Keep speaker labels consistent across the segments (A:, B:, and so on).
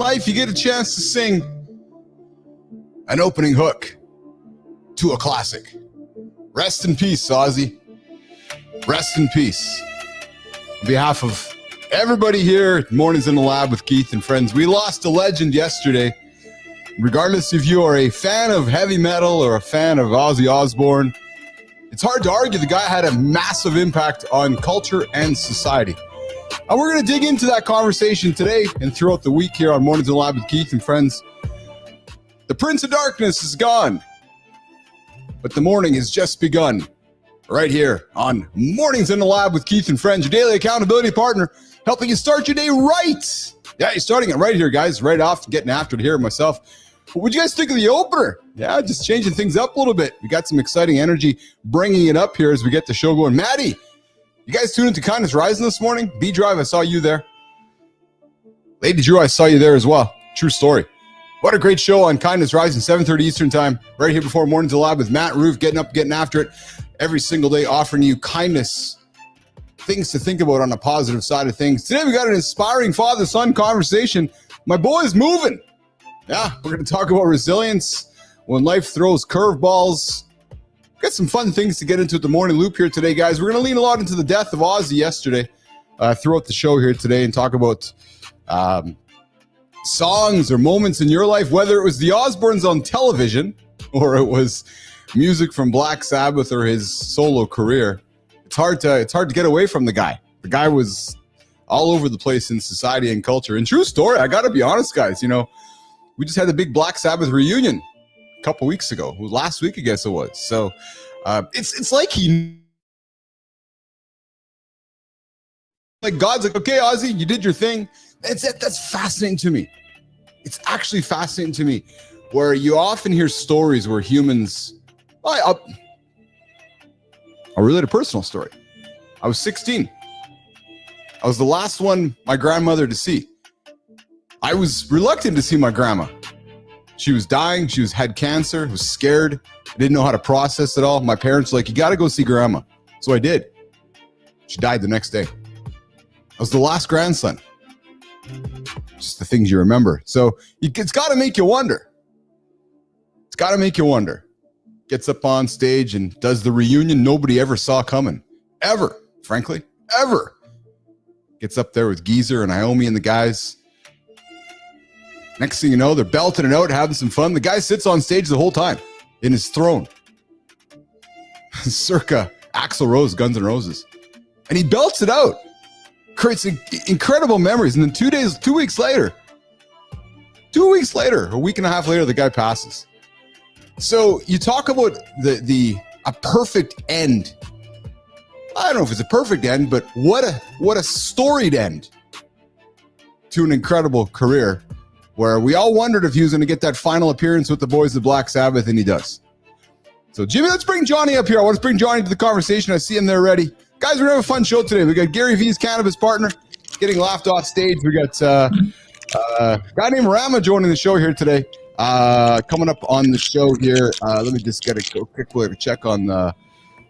A: life, you get a chance to sing an opening hook to a classic. Rest in peace, Ozzy. Rest in peace. On behalf of everybody here at Mornings in the Lab with Keith and friends, we lost a legend yesterday. Regardless if you are a fan of heavy metal or a fan of Ozzy Osbourne, it's hard to argue the guy had a massive impact on culture and society. And we're going to dig into that conversation today and throughout the week here on Mornings in the Lab with Keith and friends. The Prince of Darkness is gone, but the morning has just begun. Right here on Mornings in the Lab with Keith and friends, your daily accountability partner, helping you start your day right. Yeah, you're starting it right here, guys. Right off, getting after it here myself. What'd you guys think of the opener? Yeah, just changing things up a little bit. We got some exciting energy bringing it up here as we get the show going. Maddie, you guys tuned into Kindness Rising this morning? B-Drive, I saw you there. Lady Drew, I saw you there as well. True story. What a great show on Kindness Rising, 7:30 Eastern time, right here before Mornings in the Lab with Matt Roof, getting up, getting after it every single day, offering you kindness, things to think about on the positive side of things. Today, we got an inspiring father-son conversation. My boy is moving. Yeah, we're going to talk about resilience when life throws curveballs. Got some fun things to get into at the morning loop here today, guys. We're going to lean a lot into the death of Ozzy yesterday throughout the show here today and talk about songs or moments in your life, whether it was the Osbournes on television or it was music from Black Sabbath or his solo career. It's hard to get away from the guy. The guy was all over the place in society and culture. And true story, I got to be honest, guys, you know, we just had a big Black Sabbath reunion a couple weeks ago. It was last week, I guess it was. So it's like God's like, okay, Ozzy, you did your thing. That's fascinating to me. It's actually fascinating to me where you often hear stories where humans, I'll relate a personal story. I was 16. I was the last one my grandmother to see. I was reluctant to see my grandma. She was dying. She had cancer. Was scared. I didn't know how to process it all. My parents were like, you got to go see grandma. So I did. She died the next day. I was the last grandson. Just the things you remember. So it's got to make you wonder. It's got to make you wonder. Gets up on stage and does the reunion nobody ever saw coming. Ever, frankly. Ever. Gets up there with Geezer and Naomi and the guys. Next thing you know, they're belting it out, having some fun. The guy sits on stage the whole time in his throne. Circa Axl Rose, Guns N' Roses. And he belts it out. Creates incredible memories. And then 2 weeks later, a week and a half later, the guy passes. So you talk about a perfect end. I don't know if it's a perfect end, but what a storied end to an incredible career where we all wondered if he was going to get that final appearance with the boys of Black Sabbath, and he does. So, Jimmy, let's bring Johnny up here. I want to bring Johnny to the conversation. I see him there ready. Guys, we're going to have a fun show today. We got Gary V's Cannabis partner getting laughed off stage. We got a guy named Rama joining the show here today. Coming up on the show here. Let me just get a quick check on the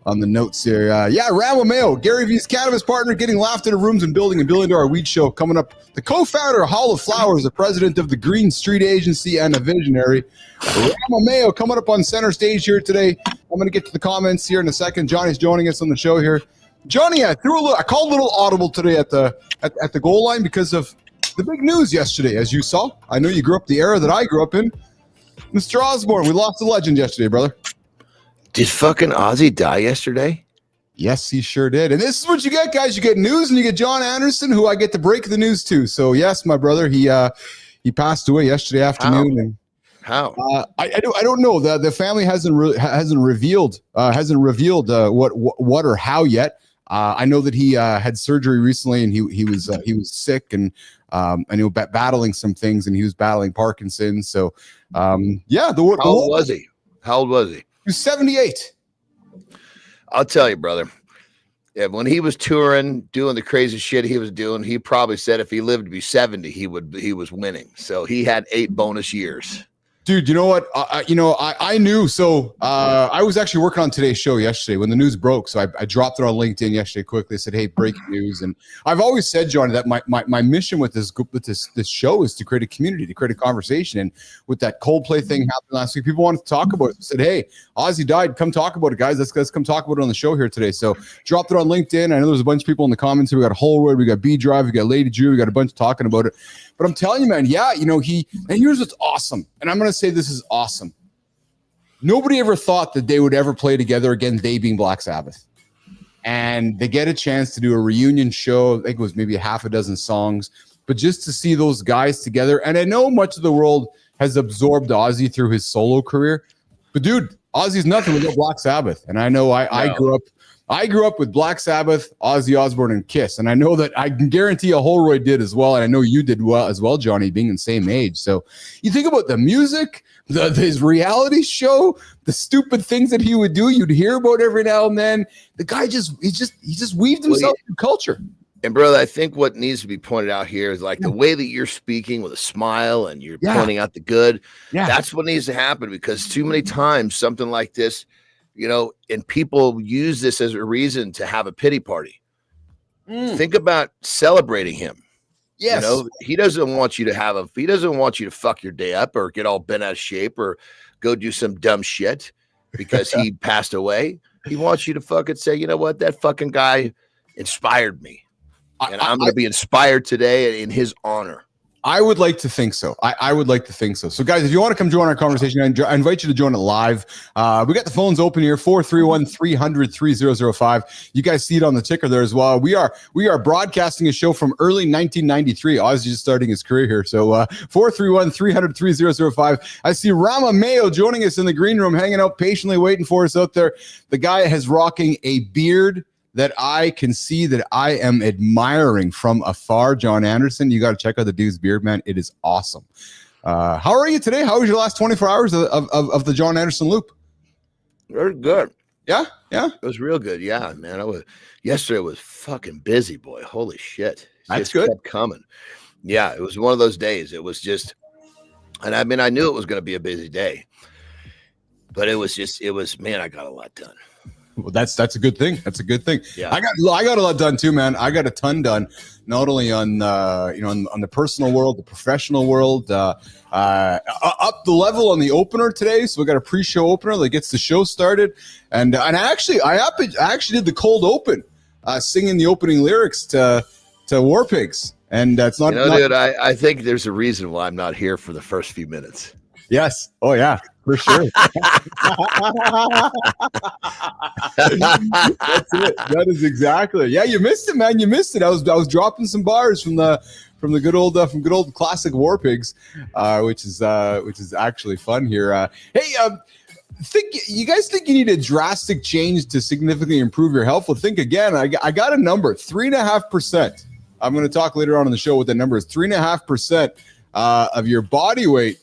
A: notes here. Rama Mayo, Gary V's Cannabis partner, getting laughed into rooms and building $1 billion weed show. Coming up, the co-founder of Hall of Flowers, the president of the Green Street Agency, and a visionary. Rama Mayo coming up on center stage here today. I'm going to get to the comments here in a second. Johnny's joining us on the show here. Johnny, I called a little audible today at the goal line because of the big news yesterday, as you saw. I know you grew up the era that I grew up in. Mr. Osbourne, we lost a legend yesterday, brother.
B: Did fucking Ozzy die yesterday?
A: Yes, he sure did. And this is what you get, guys. You get news and you get John Anderson, who I get to break the news to. So, yes, my brother, he passed away yesterday afternoon.
B: How?
A: I don't know. The family hasn't revealed what or how yet. I know that he had surgery recently and he was sick and he was battling some things and he was battling Parkinson's. So, How old
B: was he?
A: He was 78.
B: I'll tell you, brother. Yeah, when he was touring, doing the crazy shit he was doing, he probably said if he lived to be 70, he was winning. So he had 8 bonus years.
A: Dude, you know what? I knew. So I was actually working on today's show yesterday when the news broke. So I dropped it on LinkedIn yesterday quickly. I said, "Hey, breaking news!" And I've always said, Johnny, that my mission with this show is to create a community, to create a conversation. And with that Coldplay thing happened last week, people wanted to talk about it. I said, "Hey, Ozzy died. Come talk about it, guys. Let's come talk about it on the show here today." So dropped it on LinkedIn. I know there's a bunch of people in the comments here. We got Holroyd, we got B Drive, we got Lady Drew, we got a bunch talking about it. But I'm telling you, man, yeah, and here's what's awesome. And I'm going to say this is awesome. Nobody ever thought that they would ever play together again, they being Black Sabbath. And they get a chance to do a reunion show. I think it was maybe a half a dozen songs. But just to see those guys together. And I know much of the world has absorbed Ozzy through his solo career. But, dude, Ozzy's nothing without Black Sabbath. And I know I grew up with Black Sabbath, Ozzy Osbourne, and Kiss. And I know that I can guarantee a Holroyd did as well. And I know you did well as well, Johnny, being in the same age. So you think about the music, his reality show, the stupid things that he would do, you'd hear about every now and then. The guy just weaved himself through culture.
B: And brother, I think what needs to be pointed out here is like the way that you're speaking with a smile and you're pointing out the good. Yeah. That's what needs to happen, because too many times something like this, and people use this as a reason to have a pity party. Think about celebrating him. Yes. He doesn't want you to he doesn't want you to fuck your day up or get all bent out of shape or go do some dumb shit because he passed away. He wants you to fucking say, you know what? That fucking guy inspired me. And I'm going to be inspired today in his honor.
A: I would like to think so. I would like to think so. So, guys, if you want to come join our conversation, I invite you to join it live. We got the phones open here, 431-300-3005. You guys see it on the ticker there as well. We are broadcasting a show from early 1993. Ozzy just starting his career here. So, 431-300-3005. I see Rama Mayo joining us in the green room, hanging out patiently, waiting for us out there. The guy has rocking a beard that I can see that I am admiring from afar. John Anderson, you got to check out the dude's beard, man. It is awesome. How are you today? How was your last 24 hours of the John Anderson loop?
B: Very good.
A: Yeah? It
B: was real good. Yeah, man. Yesterday was fucking busy, boy. Holy shit.
A: That's good.
B: Kept coming. Yeah, it was one of those days. It was just, and I mean, I knew it was going to be a busy day, but it was, man, I got a lot done.
A: Well, that's a good thing. That's a good thing.
B: Yeah.
A: I got a lot done too, man. I got a ton done, not only on on the personal world, the professional world, up the level on the opener today. So we got a pre-show opener that gets the show started, and I actually did the cold open, singing the opening lyrics to War Pigs, and that's not.
B: Dude, I think there's a reason why I'm not here for the first few minutes.
A: Yes. Oh, yeah, for sure. That's it. That is exactly. Yeah, you missed it, man. You missed it. I was dropping some bars from the good old classic War Pigs, which is actually fun here. Hey, you guys think you need a drastic change to significantly improve your health? Well, think again. I got a number, 3.5%. I'm going to talk later on in the show what that number is. 3.5% of your body weight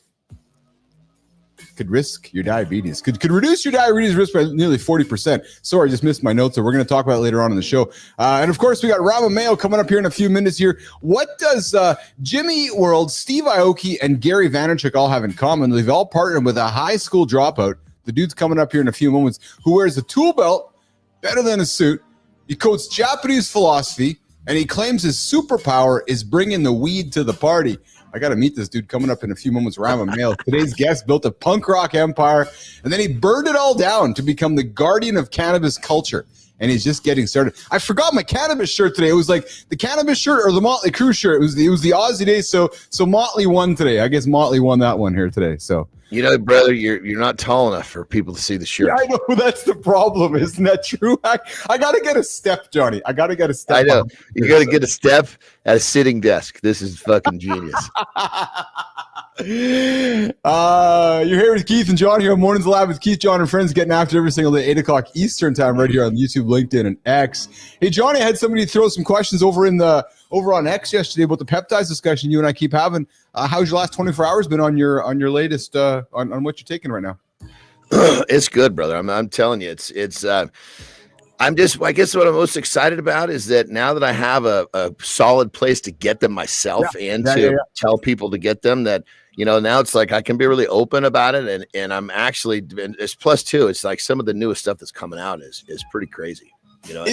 A: could risk your diabetes, could reduce your diabetes risk by nearly 40%. Sorry, I just missed my notes, so we're going to talk about it later on in the show. And of course, we got Rama Mayo coming up here in a few minutes here. What does Jimmy Eat World, Steve Aoki, and Gary Vaynerchuk all have in common? They've all partnered with a high school dropout. The dude's coming up here in a few moments, who wears a tool belt better than a suit. He quotes Japanese philosophy, and he claims his superpower is bringing the weed to the party. I got to meet this dude coming up in a few moments. Rama Mayo. Today's guest built a punk rock empire, and then he burned it all down to become the guardian of cannabis culture. And he's just getting started. I forgot my Cannabis shirt today. It was like the Cannabis shirt or the Motley Crue shirt. It was the Ozzy day. So Motley won today. I guess Motley won that one here today. So.
B: Brother, you're not tall enough for people to see the shirt.
A: Yeah, I know that's the problem. Isn't that true? I got to get a step, Johnny. I got to get a step.
B: I know. You got to get a step at a sitting desk. This is fucking genius.
A: You're here with Keith and John here on Mornings Live with Keith, John, and friends, getting after every single day, 8 o'clock Eastern time, right here on YouTube, LinkedIn, and X. Hey, Johnny, I had somebody throw some questions over on X yesterday about the peptides discussion you and I keep having. How's your last 24 hours been on your latest on what you're taking right now?
B: It's good, brother. I'm telling you, it's I guess what I'm most excited about is that now that I have a solid place to get them myself and to tell people to get them, that, you know, now it's like I can be really open about it. And I'm actually, it's plus two. It's like some of the newest stuff that's coming out is pretty crazy. You know,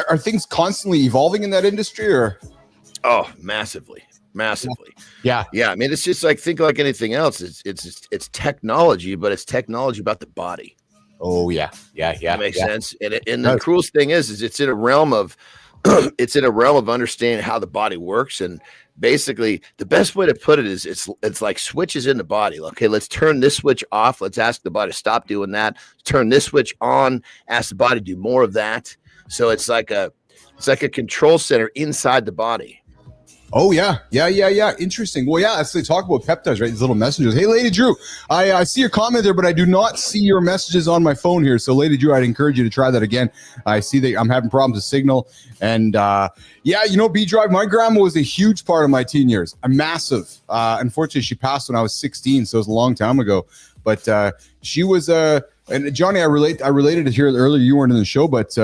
A: are things constantly evolving in that industry, or?
B: Oh, massively. Yeah. I mean, it's just like, think like anything else. It's technology, but it's technology about the body.
A: Oh yeah.
B: That makes sense. And the cruelest thing is it's in a realm of understanding how the body works. And basically the best way to put it is it's like switches in the body. Okay, let's turn this switch off. Let's ask the body to stop doing that. Turn this switch on, ask the body to do more of that. So it's like a control center inside the body.
A: Oh yeah. Interesting. Well, yeah, let's talk about peptides, right? These little messengers. Hey, Lady Drew, I see your comment there, but I do not see your messages on my phone here. So, Lady Drew, I'd encourage you to try that again. I see that I'm having problems with signal. And yeah, you know, B-Drive, my grandma was a huge part of my teen years. A massive. Unfortunately, she passed when I was 16, so it was a long time ago. But she was and Johnny, I related it here earlier. You weren't in the show, but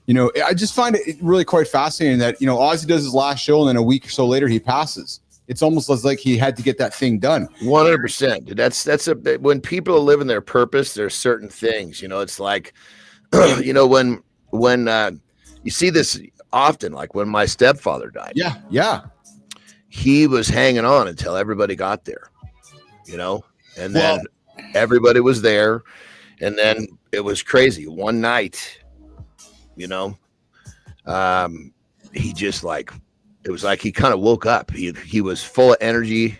A: you know, I just find it really quite fascinating that, you know, Ozzy does his last show and then a week or so later he passes. It's almost like he had to get that thing done.
B: 100%. That's when people are living their purpose, there's certain things, you know, it's like, you know, when you see this often, like when my stepfather died.
A: Yeah.
B: He was hanging on until everybody got there, you know, and then everybody was there. And then it was crazy. One night, you know, he just like, it was like he kind of woke up. He was full of energy.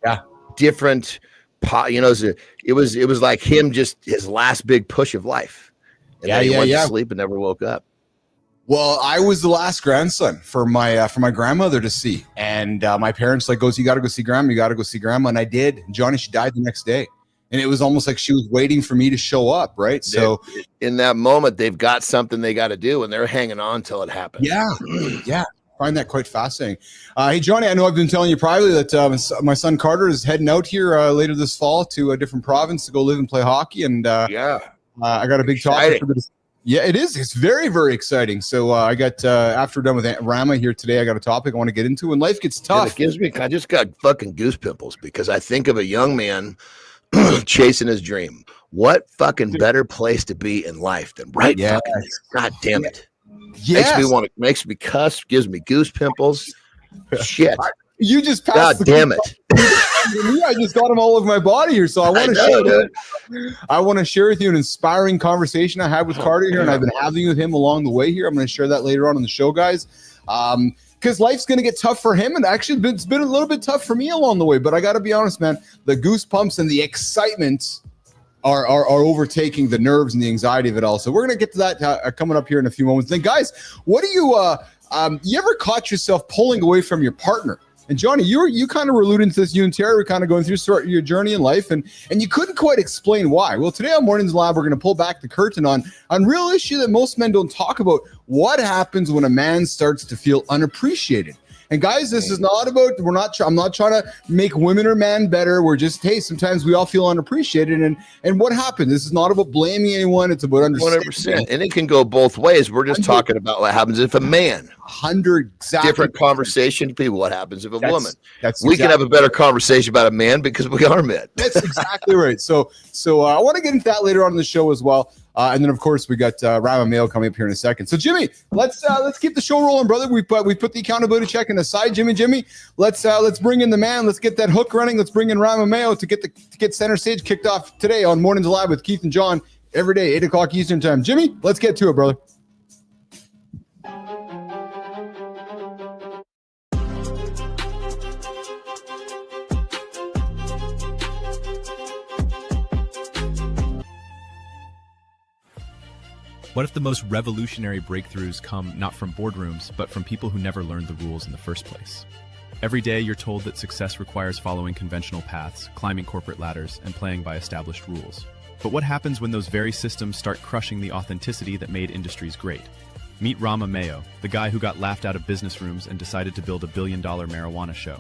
A: Yeah.
B: Different, you know, it was like him, just his last big push of life. And then he went to sleep and never woke up.
A: Well, I was the last grandson for my grandmother to see. And my parents goes, you got to go see grandma. You got to go see grandma. And I did. Johnny, she died the next day. And it was almost like she was waiting for me to show up, right? So
B: in that moment, they've got something they got to do, and they're hanging on till it happens.
A: Yeah. I find that quite fascinating. Hey, Johnny, I know I've been telling you privately that my son Carter is heading out here later this fall to a different province to go live and play hockey. And I got a big topic for this. Yeah, it is. It's very, very exciting. So I got, after we're done with Rama here today, I got a topic I want to get into. When life gets tough.
B: I just got fucking goose pimples because I think of a young man chasing his dream. What fucking better place to be in life than fucking here? God damn it. Makes me cuss, gives me goose pimples. Shit.
A: You just passed.
B: God damn it.
A: I just got them all over my body here. So I want to share with you an inspiring conversation I had with Carter here, and I've been having with him along the way here. I'm going to share that later on in the show, guys. Because life's going to get tough for him. And actually, it's been a little bit tough for me along the way. But I got to be honest, man, the goosebumps and the excitement are overtaking the nerves and the anxiety of it all. So we're going to get to that coming up here in a few moments. Then, guys, what do you ever caught yourself pulling away from your partner? And Johnny, you kind of were alluding to this. You and Terry were kind of going through your journey in life, and you couldn't quite explain why. Well, today on Mornings Lab, we're going to pull back the curtain on real issue that most men don't talk about. What happens when a man starts to feel unappreciated? And guys, this is not about, I'm not trying to make women or men better. We're just, hey, sometimes we all feel unappreciated. And what happened? This is not about blaming anyone. It's about understanding.
B: 100%. And it can go both ways. We're just talking about what happens if a man.
A: 100 exactly.
B: Different conversation. What happens if a woman. We can have a better conversation about a man because we are men.
A: That's exactly right. So I want to get into that later on in the show as well. And then, of course, we got Rama Mayo coming up here in a second. So, Jimmy, let's keep the show rolling, brother. We put the accountability check in the side, Jimmy. Let's bring in the man. Let's get that hook running. Let's bring in Rama Mayo to get center stage kicked off today on Mornings Live with Keith and John every day, 8 o'clock Eastern time. Jimmy, let's get to it, brother.
C: What if the most revolutionary breakthroughs come not from boardrooms, but from people who never learned the rules in the first place? Every day you're told that success requires following conventional paths, climbing corporate ladders, and playing by established rules. But what happens when those very systems start crushing the authenticity that made industries great? Meet Rama Mayo, the guy who got laughed out of business rooms and decided to build $1 billion marijuana show.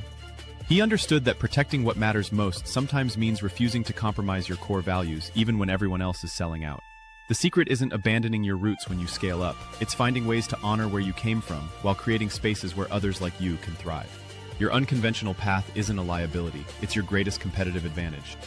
C: He understood that protecting what matters most sometimes means refusing to compromise your core values, even when everyone else is selling out. The secret isn't abandoning your roots when you scale up. It's finding ways to honor where you came from while creating spaces where others like you can thrive. Your unconventional path isn't a liability. It's your greatest competitive advantage.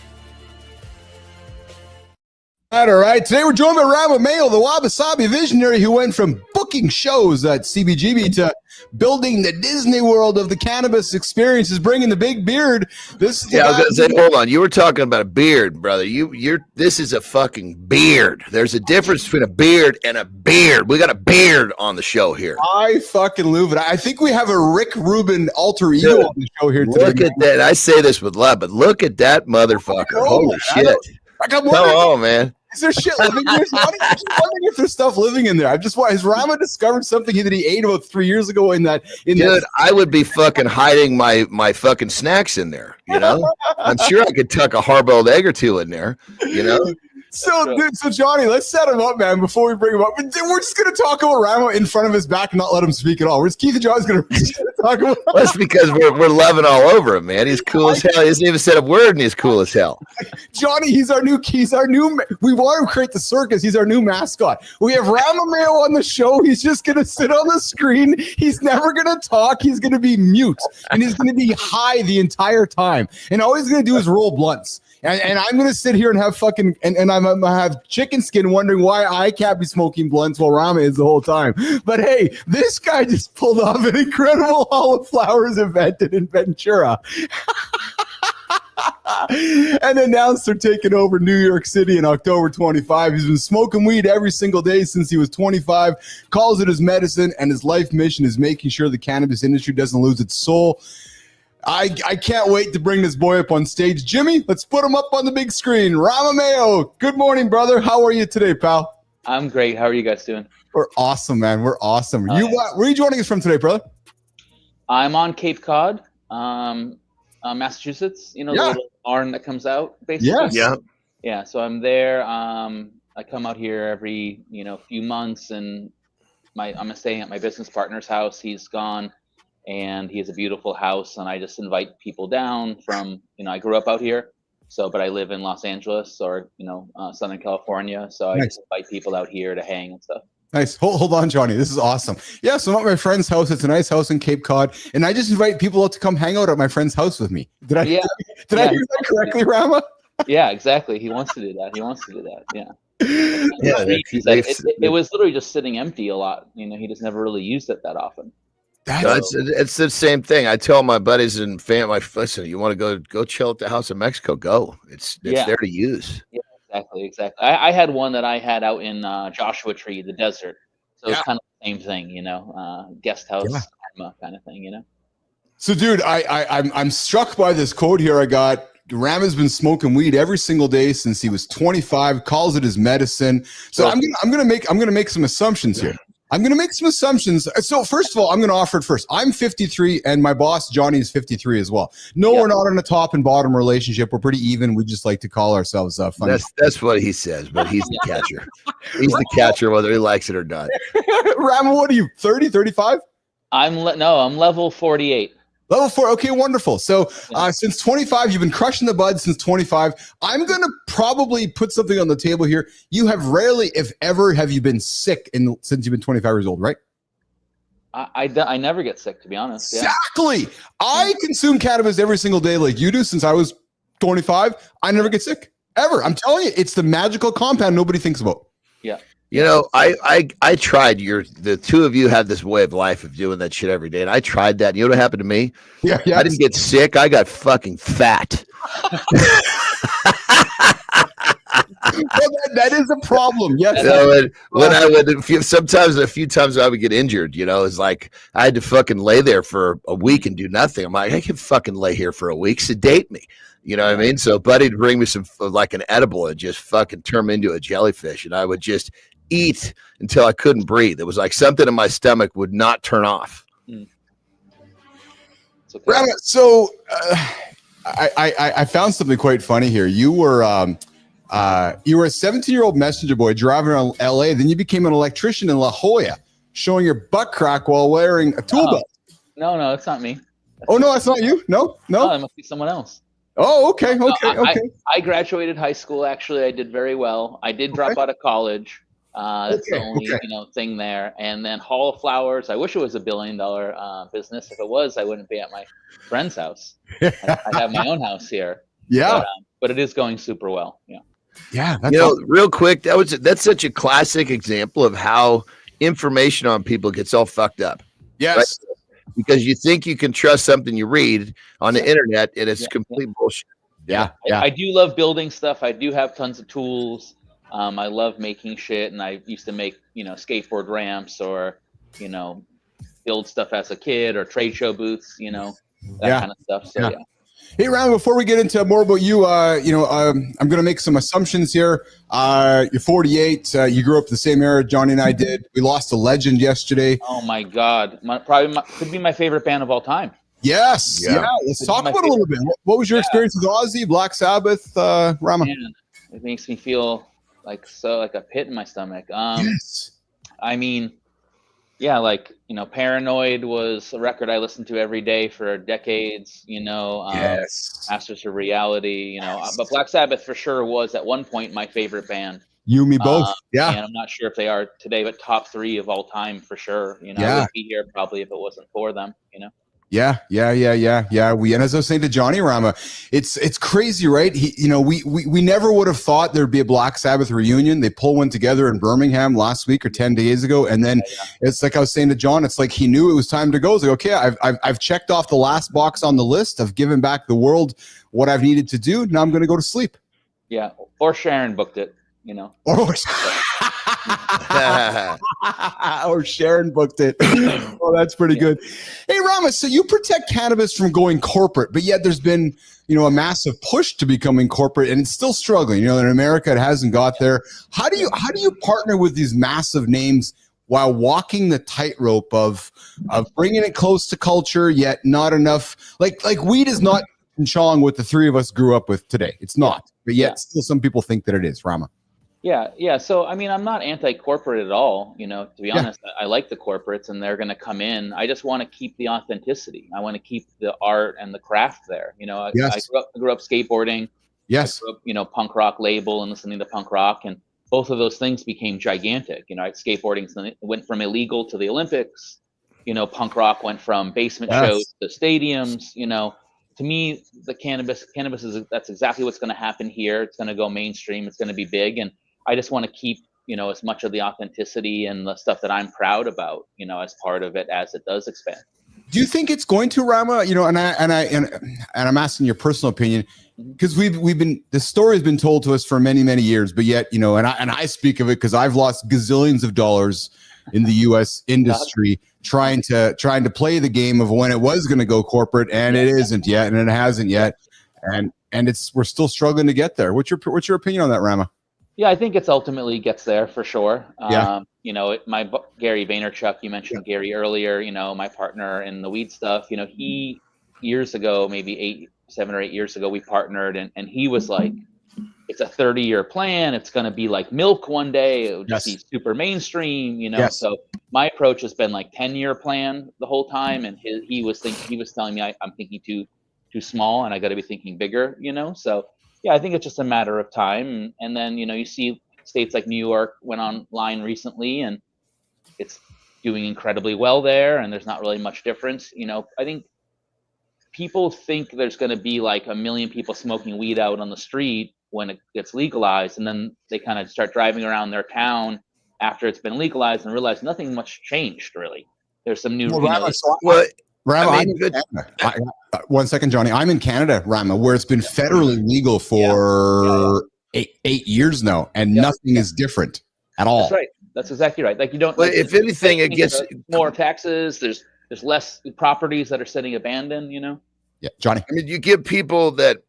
A: All right. Today we're joined by Rama Mayo, the Wabi-Sabi visionary who went from booking shows at CBGB to building the Disney World of the cannabis experiences, bringing the big beard. This is
B: I was gonna say, hold on. You were talking about a beard, brother. This is a fucking beard. There's a difference between a beard and a beard. We got a beard on the show here.
A: I fucking love it. I think we have a Rick Rubin alter ego on the show here today.
B: Look at that. I say this with love, but look at that motherfucker. Holy shit.
A: Come
B: on, man.
A: Is there shit living in there? I'm just wondering if there's stuff living in there. Has Rama discovered something that he ate about 3 years ago Dude,
B: I would be fucking hiding my fucking snacks in there, you know? I'm sure I could tuck a hard-boiled egg or two in there, you know?
A: So Johnny, let's set him up, man, before we bring him up. We're just going to talk about Rama in front of his back and not let him speak at all. We're just Keith and John's going to talk about him.
B: That's because we're loving all over him, man. He's cool as hell. He hasn't even said a word, and he's cool as hell.
A: Johnny, we want to create the circus. He's our new mascot. We have Rama Mayo on the show. He's just going to sit on the screen. He's never going to talk. He's going to be mute, and he's going to be high the entire time. And all he's going to do is roll blunts. And I'm going to sit here and have and I'm going to have chicken skin wondering why I can't be smoking blunts while Rama is the whole time. But hey, this guy just pulled off an incredible Hall of Flowers event in Ventura. And announced they're taking over New York City in October 25. He's been smoking weed every single day since he was 25, calls it his medicine, and his life mission is making sure the cannabis industry doesn't lose its soul. I can't wait to bring this boy up on stage. Jimmy, let's put him up on the big screen. Rama Mayo, good morning, brother. How are you today, pal?
D: I'm great. How are you guys doing?
A: We're awesome, man. We're awesome. Where are you joining us from today, brother?
D: I'm on Cape Cod, Massachusetts. You know, the little barn that comes out, basically.
A: Yes.
D: Yeah. So I'm there. I come out here every few months, and I'm staying at my business partner's house. He's gone. And he has a beautiful house, and I just invite people down from, I grew up out here, but I live in Los Angeles or, Southern California. So I just invite people out here to hang and stuff.
A: Nice. Hold on, Johnny. This is awesome. Yeah, so I'm at my friend's house. It's a nice house in Cape Cod, and I just invite people out to come hang out at my friend's house with me. Did I hear that correctly, Rama?
D: Yeah, exactly. He wants to do that. Yeah. It was literally just sitting empty a lot. He just never really used it that often.
B: It's the same thing. I tell my buddies and family, listen, you want to go chill at the House of Mexico? Go. It's there to use.
D: Yeah, exactly. I had one that I had out in Joshua Tree, the desert. So it's kind of the same thing, guest house kind of thing,
A: So, dude, I'm struck by this quote here I got. Rama's been smoking weed every single day since he was 25. Calls it his medicine. So I'm gonna make some assumptions here. So first of all, I'm going to offer it first. I'm 53 and my boss, Johnny, is 53 as well. No, we're not in a top and bottom relationship. We're pretty even. We just like to call ourselves funny.
B: That's what he says, but he's the catcher. He's the catcher whether he likes it or not.
A: Rama, what are you, 30, 35?
D: I'm level 48.
A: Level 4. Okay, wonderful. So since 25, you've been crushing the bud since 25. I'm going to probably put something on the table here. You have rarely, if ever, have you been sick since you've been 25 years old, right?
D: I never get sick, to be honest.
A: Exactly. I consume cannabis every single day like you do since I was 25. I never get sick, ever. I'm telling you, it's the magical compound nobody thinks about.
D: Yeah.
B: I tried the two of you had this way of life of doing that shit every day. And I tried that. You know what happened to me?
A: Yeah.
B: I didn't get sick. I got fucking fat.
A: Well, that is a problem. Yes.
B: Sometimes a few times I would get injured, it's like I had to fucking lay there for a week and do nothing. I'm like, I can fucking lay here for a week, sedate me. You know what I mean? So buddy'd bring me some like an edible and just fucking turn me into a jellyfish. And I would just eat until I couldn't breathe. It was like something in my stomach would not turn off.
D: Okay.
A: So I found something quite funny here. You were a 17-year-old messenger boy driving around LA. Then you became an electrician in La Jolla, showing your butt crack while wearing a tool belt.
D: No, it's not me.
A: Oh no, that's not you. No.
D: Oh, it must be someone else.
A: Oh, okay.
D: I graduated high school. Actually, I did very well. I did drop out of college. That's the only thing there. And then Hall of Flowers. I wish it was $1 billion business. If it was, I wouldn't be at my friend's house. I'd have my own house here.
A: Yeah,
D: but it is going super well. Yeah.
A: Yeah.
B: That's real quick. That's such a classic example of how information on people gets all fucked up.
A: Yes.
B: Right? Because you think you can trust something you read on the internet, and it's complete bullshit.
A: Yeah.
D: I do love building stuff. I do have tons of tools. I love making shit, and I used to make, skateboard ramps or, build stuff as a kid or trade show booths, that kind of stuff. So, yeah.
A: Hey, Rama, before we get into more about you, I'm going to make some assumptions here. You're 48. You grew up the same era Johnny and I did. We lost a legend yesterday.
D: Oh, my God. Could be my favorite band of all time.
A: Yes. Yeah. Let's talk about it a little bit. What was your experience with Ozzy, Black Sabbath, Rama?
D: Man, it makes me feel like a pit in my stomach.
A: Yes.
D: I mean, Paranoid was a record I listened to every day for decades,
A: Yes.
D: Masters of Reality, but Black Sabbath for sure was at one point my favorite band.
A: You, me both. Yeah.
D: And I'm not sure if they are today, but top 3 of all time for sure. I would be here probably if it wasn't for them,
A: Yeah. And as I was saying to Johnny, Rama, it's crazy, right? We never would have thought there'd be a Black Sabbath reunion. They pulled one together in Birmingham last week or 10 days ago, and then it's like I was saying to John, it's like he knew it was time to go. It's like, okay, I've checked off the last box on the list. I've given back the world what I've needed to do. Now I'm going to go to sleep.
D: Yeah, or Sharon booked it.
A: Or Sharon booked it. Oh, that's pretty good. Hey, Rama, so you protect cannabis from going corporate, but yet there's been, a massive push to becoming corporate, and it's still struggling. In America, it hasn't got there. How do you partner with these massive names while walking the tightrope of bringing it close to culture, yet not enough? Like weed is not Chong what the three of us grew up with today. It's not, but yet still some people think that it is. Rama.
D: Yeah. So, I mean, I'm not anti-corporate at all. To be honest, I like the corporates and they're going to come in. I just want to keep the authenticity. I want to keep the art and the craft there. I grew up skateboarding.
A: Yes.
D: I grew up, punk rock label and listening to punk rock. And both of those things became gigantic. Skateboarding went from illegal to the Olympics. Punk rock went from basement shows to stadiums. To me, the cannabis that's exactly what's going to happen here. It's going to go mainstream. It's going to be big. And I just want to keep, as much of the authenticity and the stuff that I'm proud about, as part of it as it does expand.
A: Do you think it's going to, Rama? And I'm asking your personal opinion, because this story has been told to us for many, many years, but yet, and I speak of it because I've lost gazillions of dollars in the U.S. industry trying to play the game of when it was going to go corporate, and it isn't yet, and it hasn't yet, and we're still struggling to get there. What's your opinion on that, Rama?
D: Yeah, I think it's ultimately gets there for sure. My Gary Vaynerchuk, you mentioned Gary earlier, my partner in the weed stuff, he years ago, maybe 7 or 8 years ago, we partnered and he was like, it's a 30-year plan. It's going to be like milk one day. It would just be super mainstream, So my approach has been like 10-year plan the whole time. And he was telling me I'm thinking too small and I got to be thinking bigger, So yeah, I think it's just a matter of time. And then, you see states like New York went online recently and it's doing incredibly well there. And there's not really much difference. I think people think there's going to be like 1 million people smoking weed out on the street when it gets legalized. And then they kind of start driving around their town after it's been legalized and realize nothing much changed really. There's some new,
A: Rama, one second, Johnny. I'm in Canada, Rama, where it's been federally legal for 8 years now, and nothing is different at all.
D: That's right. That's exactly right. Like you don't.
B: But if anything, it gets
D: more taxes. There's less properties that are sitting abandoned.
A: Yeah, Johnny.
B: I mean, you give people that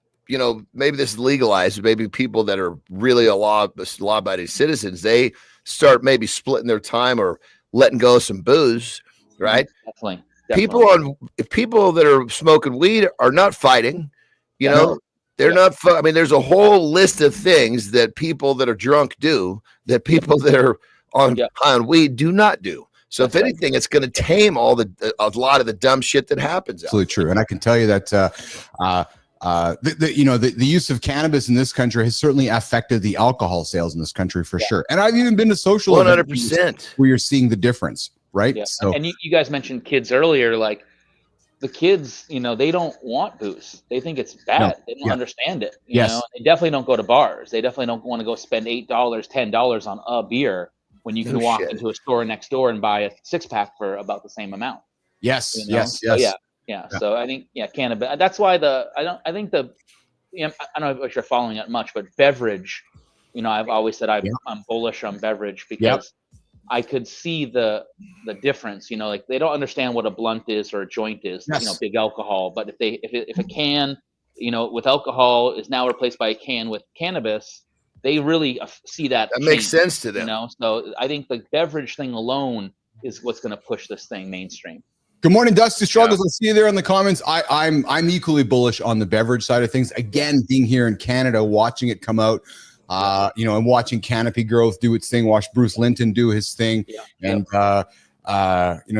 B: maybe this is legalized. Maybe people that are really law-abiding citizens, they start maybe splitting their time or letting go of some booze, right?
D: Definitely.
B: People that are smoking weed are not fighting, they're not. I mean, there's a whole list of things that people that are drunk do that people that are on weed do not do. So if anything, it's going to tame a lot of the dumb shit that happens.
A: Absolutely true. And I can tell you that, the use of cannabis in this country has certainly affected the alcohol sales in this country for sure. And I've even been to social
B: 100%
A: where you're seeing the difference, right?
D: Yeah.
A: So,
D: and you guys mentioned kids earlier, like the kids, they don't want booze. They think it's bad.
A: No.
D: They don't understand it.
A: Yes.
D: They definitely don't go to bars. They definitely don't want to go spend $8, $10 on a beer when you can walk into a store next door and buy a 6-pack for about the same amount.
A: Yes.
D: So, yeah. So I think, cannabis. That's why I don't know if you're following it much, but beverage, I've always said I'm bullish on beverage because I could see the difference. Like they don't understand what a blunt is or a joint is. Big alcohol. But if a can, with alcohol is now replaced by a can with cannabis, they really see that.
B: That makes sense to them.
D: So I think the beverage thing alone is what's going to push this thing mainstream.
A: Good morning, Dusty Struggles. I see you there in the comments. I'm equally bullish on the beverage side of things. Again, being here in Canada, watching it come out, and watching Canopy Growth do its thing, watch Bruce Linton do his thing, and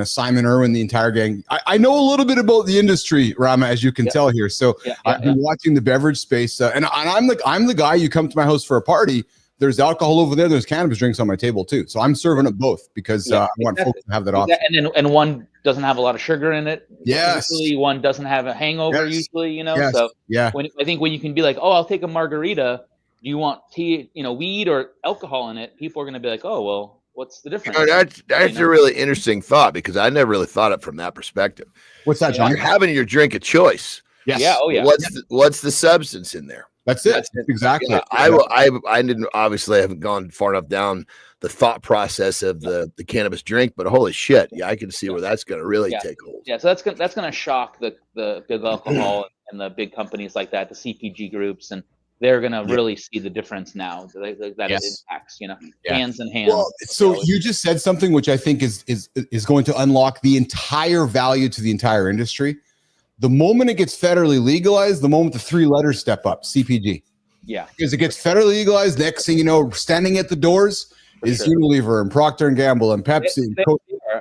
A: Simon Irwin, the entire gang. I know a little bit about the industry, Rama, as you can tell here. So I've been watching the beverage space, and I'm the guy. You come to my house for a party. There's alcohol over there. There's cannabis drinks on my table too. So I'm serving it both because I want folks to have that option.
D: And one doesn't have a lot of sugar in it.
A: Yes.
D: Usually one doesn't have a hangover. Usually,
A: Yes.
D: So
A: I
D: think when you can be like, oh, I'll take a margarita. Do you want tea, weed or alcohol in it? People are going to be like, oh, well, what's the difference?
B: That's a really interesting thought because I never really thought it from that perspective.
A: What's that, John?
B: You're having your drink a choice.
A: Yes.
D: Yeah. Oh, yeah.
B: What's the substance in there?
A: That's it. Exactly.
B: Yeah, I didn't obviously haven't gone far enough down the thought process of the cannabis drink, but holy shit, I can see where that's going to really take hold.
D: Yeah, so that's going to shock the big alcohol and the big companies like that, the CPG groups, and they're going to really see the difference now that it impacts, hands and hands.
A: Well, so you just said something which I think is going to unlock the entire value to the entire industry. The moment it gets federally legalized, the moment the 3 letters step up, CPG.
D: Yeah.
A: Because it gets federally legalized, next thing you know, standing at the doors is Unilever and Procter & Gamble and Pepsi.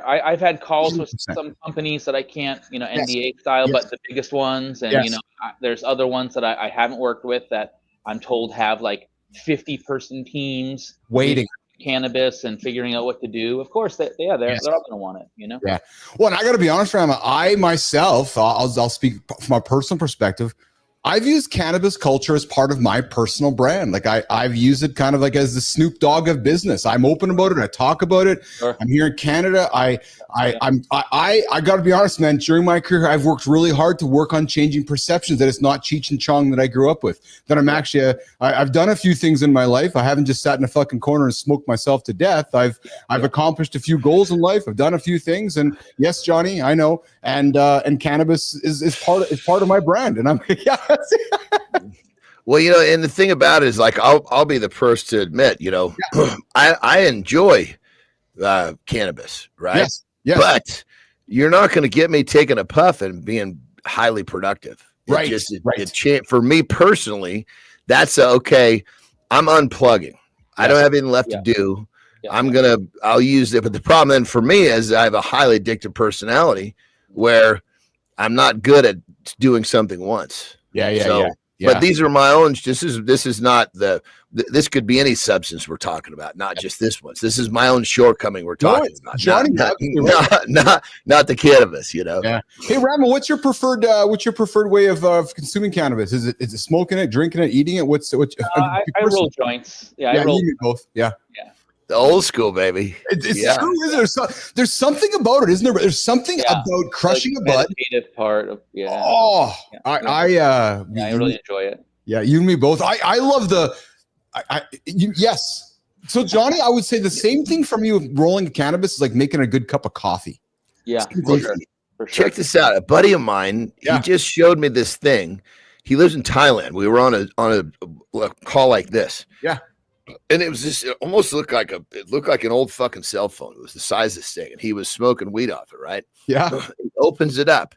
D: I've had calls 100%. With some companies that I can't, NDA style, but the biggest ones. And, there's other ones that I haven't worked with that I'm told have like 50-person teams
A: waiting
D: cannabis and figuring out what to do. Of course, they're all going to want it,
A: Yeah. Well, and I got to be honest, Rama, I myself, I'll speak from a personal perspective. I've used cannabis culture as part of my personal brand. Like I've used it kind of like as the Snoop Dogg of business. I'm open about it. I talk about it. Sure. I'm here in Canada. I got to be honest, man. During my career, I've worked really hard to work on changing perceptions that it's not Cheech and Chong that I grew up with. That I'm actually, I've done a few things in my life. I haven't just sat in a fucking corner and smoked myself to death. I've accomplished a few goals in life. I've done a few things, and yes, Johnny, I know. And cannabis is part of my brand. And I'm
B: Well, and the thing about it is, like, I'll be the first to admit, I enjoy cannabis, right?
A: Yes.
B: But you're not going to get me taking a puff and being highly productive.
A: Right.
B: For me personally, that's okay. I'm unplugging. Yes. I don't have anything left to do. Yeah. I'll use it. But the problem then for me is I have a highly addictive personality where I'm not good at doing something once.
A: Yeah.
B: But these are my own. This is not this could be any substance we're talking about, not just this one. This is my own shortcoming we're talking about.
A: Johnny,
B: not the cannabis,
A: Yeah. Hey, Rama, what's your preferred way of consuming cannabis? Is it smoking it, drinking it, eating it?
D: I roll joints. Yeah, I roll
A: both. Yeah.
B: The old school, baby.
A: It's true, isn't there? There's something about it, isn't there? There's something about crushing a bud.
D: Meditative part of
A: I
D: really enjoy it.
A: Yeah, you and me both. I love yes. So Johnny, I would say the same thing from you. Rolling cannabis is like making a good cup of coffee.
D: Yeah, for sure.
B: Check this out. A buddy of mine, he just showed me this thing. He lives in Thailand. We were on a call like this.
A: Yeah.
B: And it was just, it almost looked like an old fucking cell phone. It was the size of this thing. And he was smoking weed off it, right?
A: Yeah.
B: He opens it up.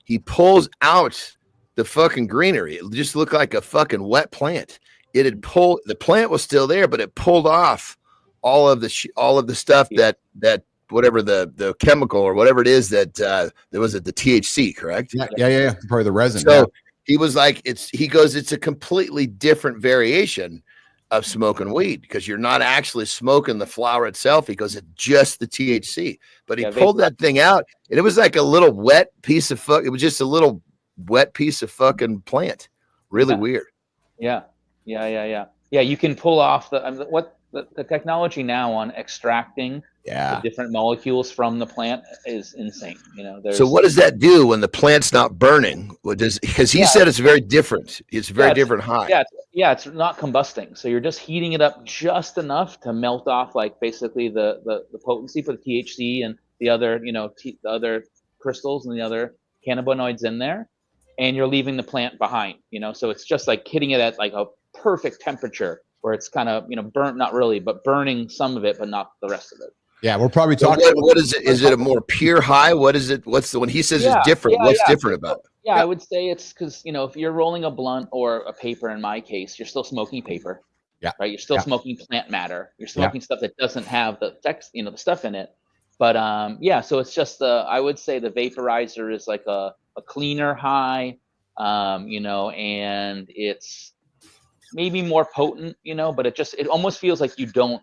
B: He pulls out the fucking greenery. It just looked like a fucking wet plant. The plant was still there, but it pulled off all of the stuff that whatever the chemical or whatever it is that there was the THC, correct?
A: Yeah. Probably the resin.
B: So he was like, he goes, it's a completely different variation of smoking weed because you're not actually smoking the flower itself. He goes, it's just the THC. But he pulled that thing out, and it was like a little wet piece of fuck. It was just a little wet piece of fucking plant. Really weird.
D: Yeah. You can pull off the technology now on extracting the different molecules from the plant is insane. You know,
B: so what does that do when the plant's not burning? Because he said it's very different. It's a very different high.
D: It's not combusting. So you're just heating it up just enough to melt off like basically the potency for the THC and the other, the other crystals and the other cannabinoids in there. And you're leaving the plant behind, so it's just like hitting it at like a perfect temperature where it's kind of, burnt, not really, but burning some of it, but not the rest of it.
A: Yeah, we're probably talking.
B: So what is it? Is it a more pure high? What is it? When he says it's different? What's different about it?
D: Yeah, I would say it's because if you're rolling a blunt or a paper, in my case, you're still smoking paper.
A: Yeah.
D: Right. You're still smoking plant matter. You're smoking stuff that doesn't have the text, the stuff in it. But so it's just I would say the vaporizer is like a cleaner high, and it's maybe more potent, but it almost feels like you don't.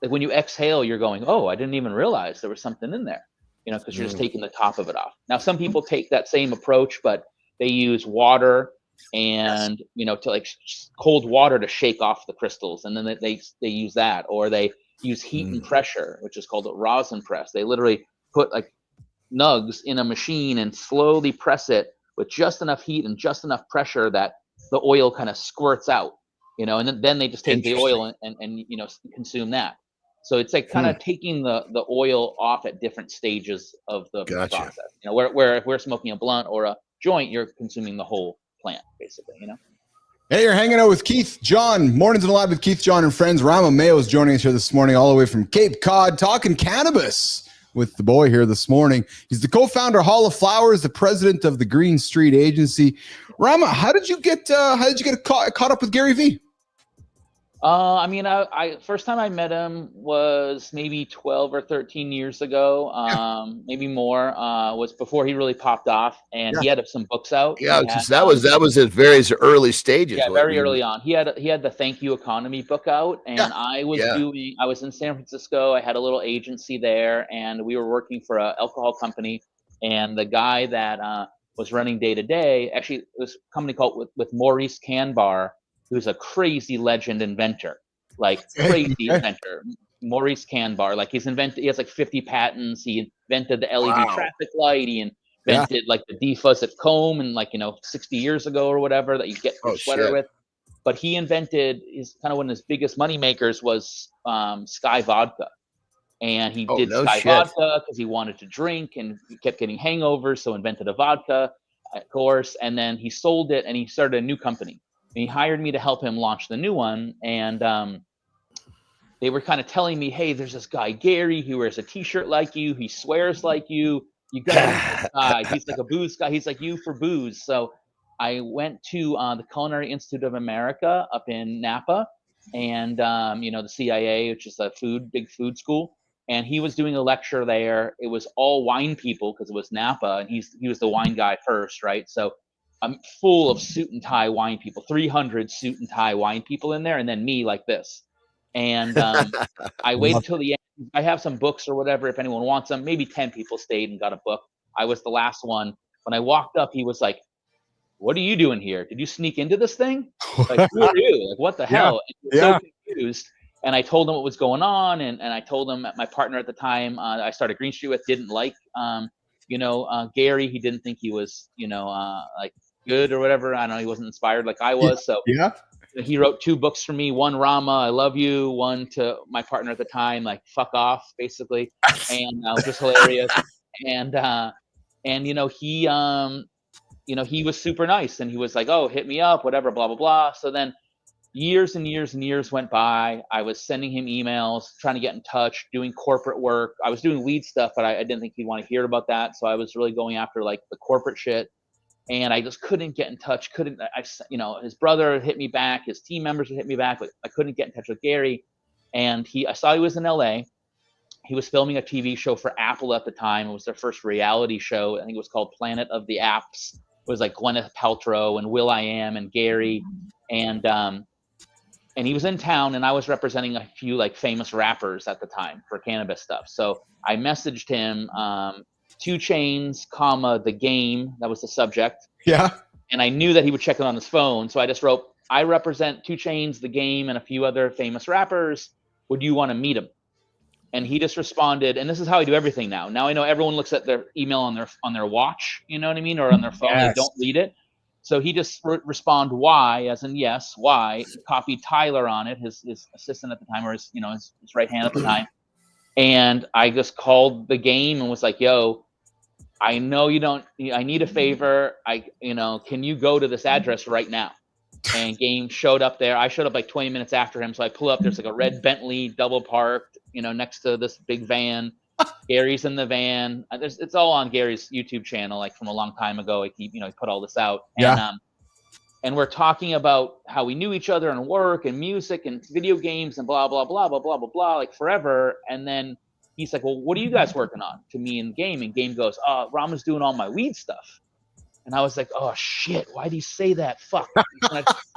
D: Like when you exhale, you're going, oh, I didn't even realize there was something in there, because you're just taking the top of it off. Now, some people take that same approach, but they use water and, to like cold water to shake off the crystals. And then they use that, or they use heat and pressure, which is called a rosin press. They literally put like nugs in a machine and slowly press it with just enough heat and just enough pressure that the oil kind of squirts out, and then they just take the oil and consume that. So it's like kind of taking the oil off at different stages of the process. Where if we're smoking a blunt or a joint, you're consuming the whole plant, basically.
A: Hey, you're hanging out with Keith John. Mornings and Live with Keith John and friends. Rama Mayo is joining us here this morning, all the way from Cape Cod, talking cannabis with the boy here this morning. He's the co-founder of Hall of Flowers, the president of the Green Street Agency. Rama, how did you get caught up with Gary V?
D: I first time I met him was maybe 12 or 13 years ago, maybe more, was before he really popped off, and he had some books out.
B: Yeah, because that was at various early stages.
D: Yeah, very early on. He had the Thank You Economy book out, and I was in San Francisco. I had a little agency there, and we were working for an alcohol company, and the guy that was running day to day, actually, it was a company called with Maurice Canbar, who's a crazy legend inventor, inventor. Maurice Canbar, he has like 50 patents. He invented the LED traffic light. He invented like the defuzz comb and 60 years ago or whatever that you get your sweater with. But he invented one of his biggest money makers was Sky Vodka. And he did Sky Vodka because he wanted to drink and he kept getting hangovers. So invented a vodka, of course. And then he sold it and he started a new company. He hired me to help him launch the new one, and they were kind of telling me, hey, there's this guy, Gary, who wears a T-shirt like you. He swears like you. You got this guy. He's like a booze guy. He's like you for booze. So I went to the Culinary Institute of America up in Napa, and the CIA, which is a big food school. And he was doing a lecture there. It was all wine people because it was Napa, and he was the wine guy first, right? So I'm full of suit and tie wine people, 300 suit and tie wine people in there, and then me like this. And I waited till the end. I have some books or whatever if anyone wants them. Maybe 10 people stayed and got a book. I was the last one. When I walked up, he was like, what are you doing here? Did you sneak into this thing? Like, who are you? Like, what the hell? And he was so confused. And I told him what was going on, and I told him that my partner at the time I started Green Street with didn't like Gary. He didn't think he was good or whatever. I don't know, he wasn't inspired like I was. So he wrote 2 books for me, one Rama, I love you, one to my partner at the time, like fuck off, basically. And which was hilarious. And he was super nice, and he was like, oh, hit me up, whatever, blah blah blah. So then years and years and years went by. I was sending him emails, trying to get in touch, doing corporate work. I was doing weed stuff, but I didn't think he'd want to hear about that. So I was really going after like the corporate shit. And I just couldn't get in touch. His brother hit me back. His team members would hit me back, but I couldn't get in touch with Gary. And I saw he was in LA, he was filming a TV show for Apple at the time. It was their first reality show. I think it was called Planet of the Apps. It was like Gwyneth Paltrow and will.i.am and Gary, and he was in town, and I was representing a few like famous rappers at the time for cannabis stuff. So I messaged him, 2 Chainz, comma, the game. That was the subject.
A: Yeah.
D: And I knew that he would check it on his phone. So I just wrote, I represent 2 Chainz, the game, and a few other famous rappers. Would you want to meet him? And he just responded, and this is how I do everything now. Now I know everyone looks at their email on their watch, you know what I mean, or on their phone. Yes. They don't read it. So he just respond Y, as in yes, Y. Copied Tyler on it, his assistant at the time, or his right hand at the time. And I just called the game and was like, "Yo, I know you don't. I need a favor. Can you go to this address right now?" And game showed up there. I showed up like 20 minutes after him. So I pull up. There's like a red Bentley double parked, next to this big van. Gary's in the van. It's all on Gary's YouTube channel, like from a long time ago. He put all this out.
A: Yeah.
D: And we're talking about how we knew each other and work and music and video games and blah, blah, blah, blah, blah, blah, blah, like forever. And then he's like, well, what are you guys working on? To me and Game. And Game goes, Rama's doing all my weed stuff. And I was like, oh, shit, why'd he say that? Fuck.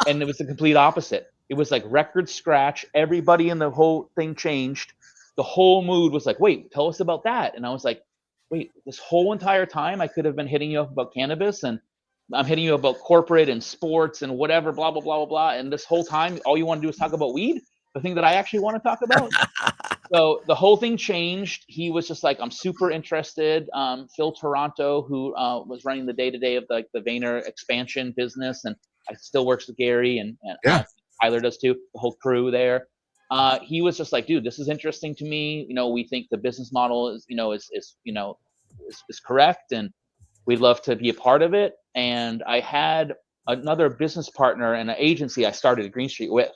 D: And it was the complete opposite. It was like record scratch. Everybody in the whole thing changed. The whole mood was like, wait, tell us about that. And I was like, wait, this whole entire time I could have been hitting you up about cannabis, and I'm hitting you about corporate and sports and whatever, blah, blah, blah, blah, blah. And this whole time, all you want to do is talk about weed, the thing that I actually want to talk about. So the whole thing changed. He was just like, I'm super interested. Phil Toronto, who was running the day-to-day of the Vayner expansion business, and I still works with Gary and Tyler does too, the whole crew there. He was just like, dude, this is interesting to me. We think the business model is correct, and we'd love to be a part of it. And I had another business partner and an agency I started at Green Street with.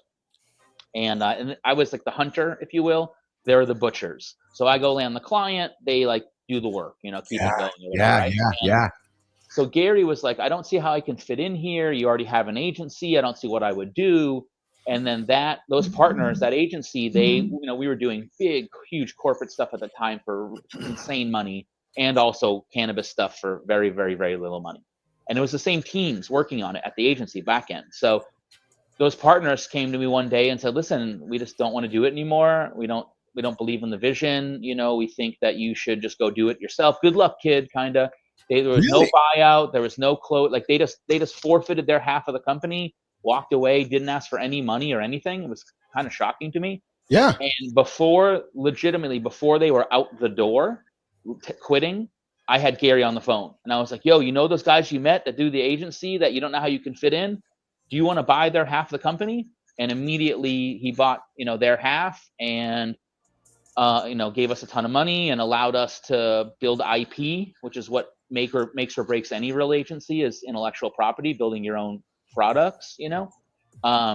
D: And I was like the hunter, if you will. They're the butchers. So I go land the client. They like do the work, keep it going.
A: Yeah.
D: So Gary was like, I don't see how I can fit in here. You already have an agency. I don't see what I would do. And then those partners, that agency, we were doing big, huge corporate stuff at the time for insane money, and also cannabis stuff for very, very, very little money. And it was the same teams working on it at the agency back end. So those partners came to me one day and said, listen, we just don't want to do it anymore. We don't believe in the vision. We think that you should just go do it yourself. Good luck, kid, kind of. There was no buyout. There was no close. Like they just forfeited their half of the company, walked away, didn't ask for any money or anything. It was kind of shocking to me.
A: Yeah.
D: And before they were out the door, quitting, I had Gary on the phone. And I was like, yo, those guys you met that do the agency that you don't know how you can fit in? Do you want to buy their half of the company? And immediately he bought, their half, and gave us a ton of money and allowed us to build IP, which is what makes or breaks any real agency, is intellectual property, building your own products,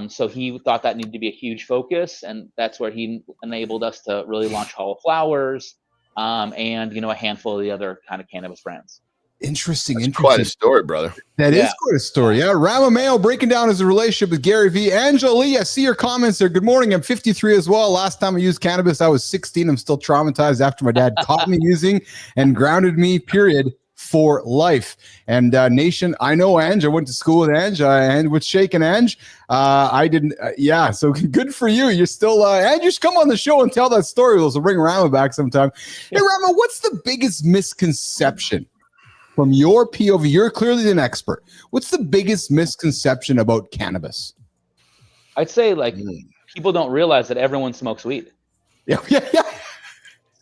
D: So he thought that needed to be a huge focus, and that's where he enabled us to really launch Hall of Flowers, and a handful of the other kind of cannabis brands.
A: Interesting.
B: Quite a story, brother.
A: That is quite a story. Yeah. Rama Mayo breaking down his relationship with Gary V. Angela Lee, I see your comments there. Good morning. I'm 53 as well. Last time I used cannabis, I was 16. I'm still traumatized after my dad caught me using and grounded me, period, for life. And Nation, I know Ange. I went to school with Ange and with Shake and Ange. I didn't. So good for you. You're still Ange. You should come on the show and tell that story. We'll bring Rama back sometime. Hey, Rama, what's the biggest misconception from your POV? You're clearly an expert. What's the biggest misconception about cannabis?
D: I'd say people don't realize that everyone smokes weed.
B: Yeah.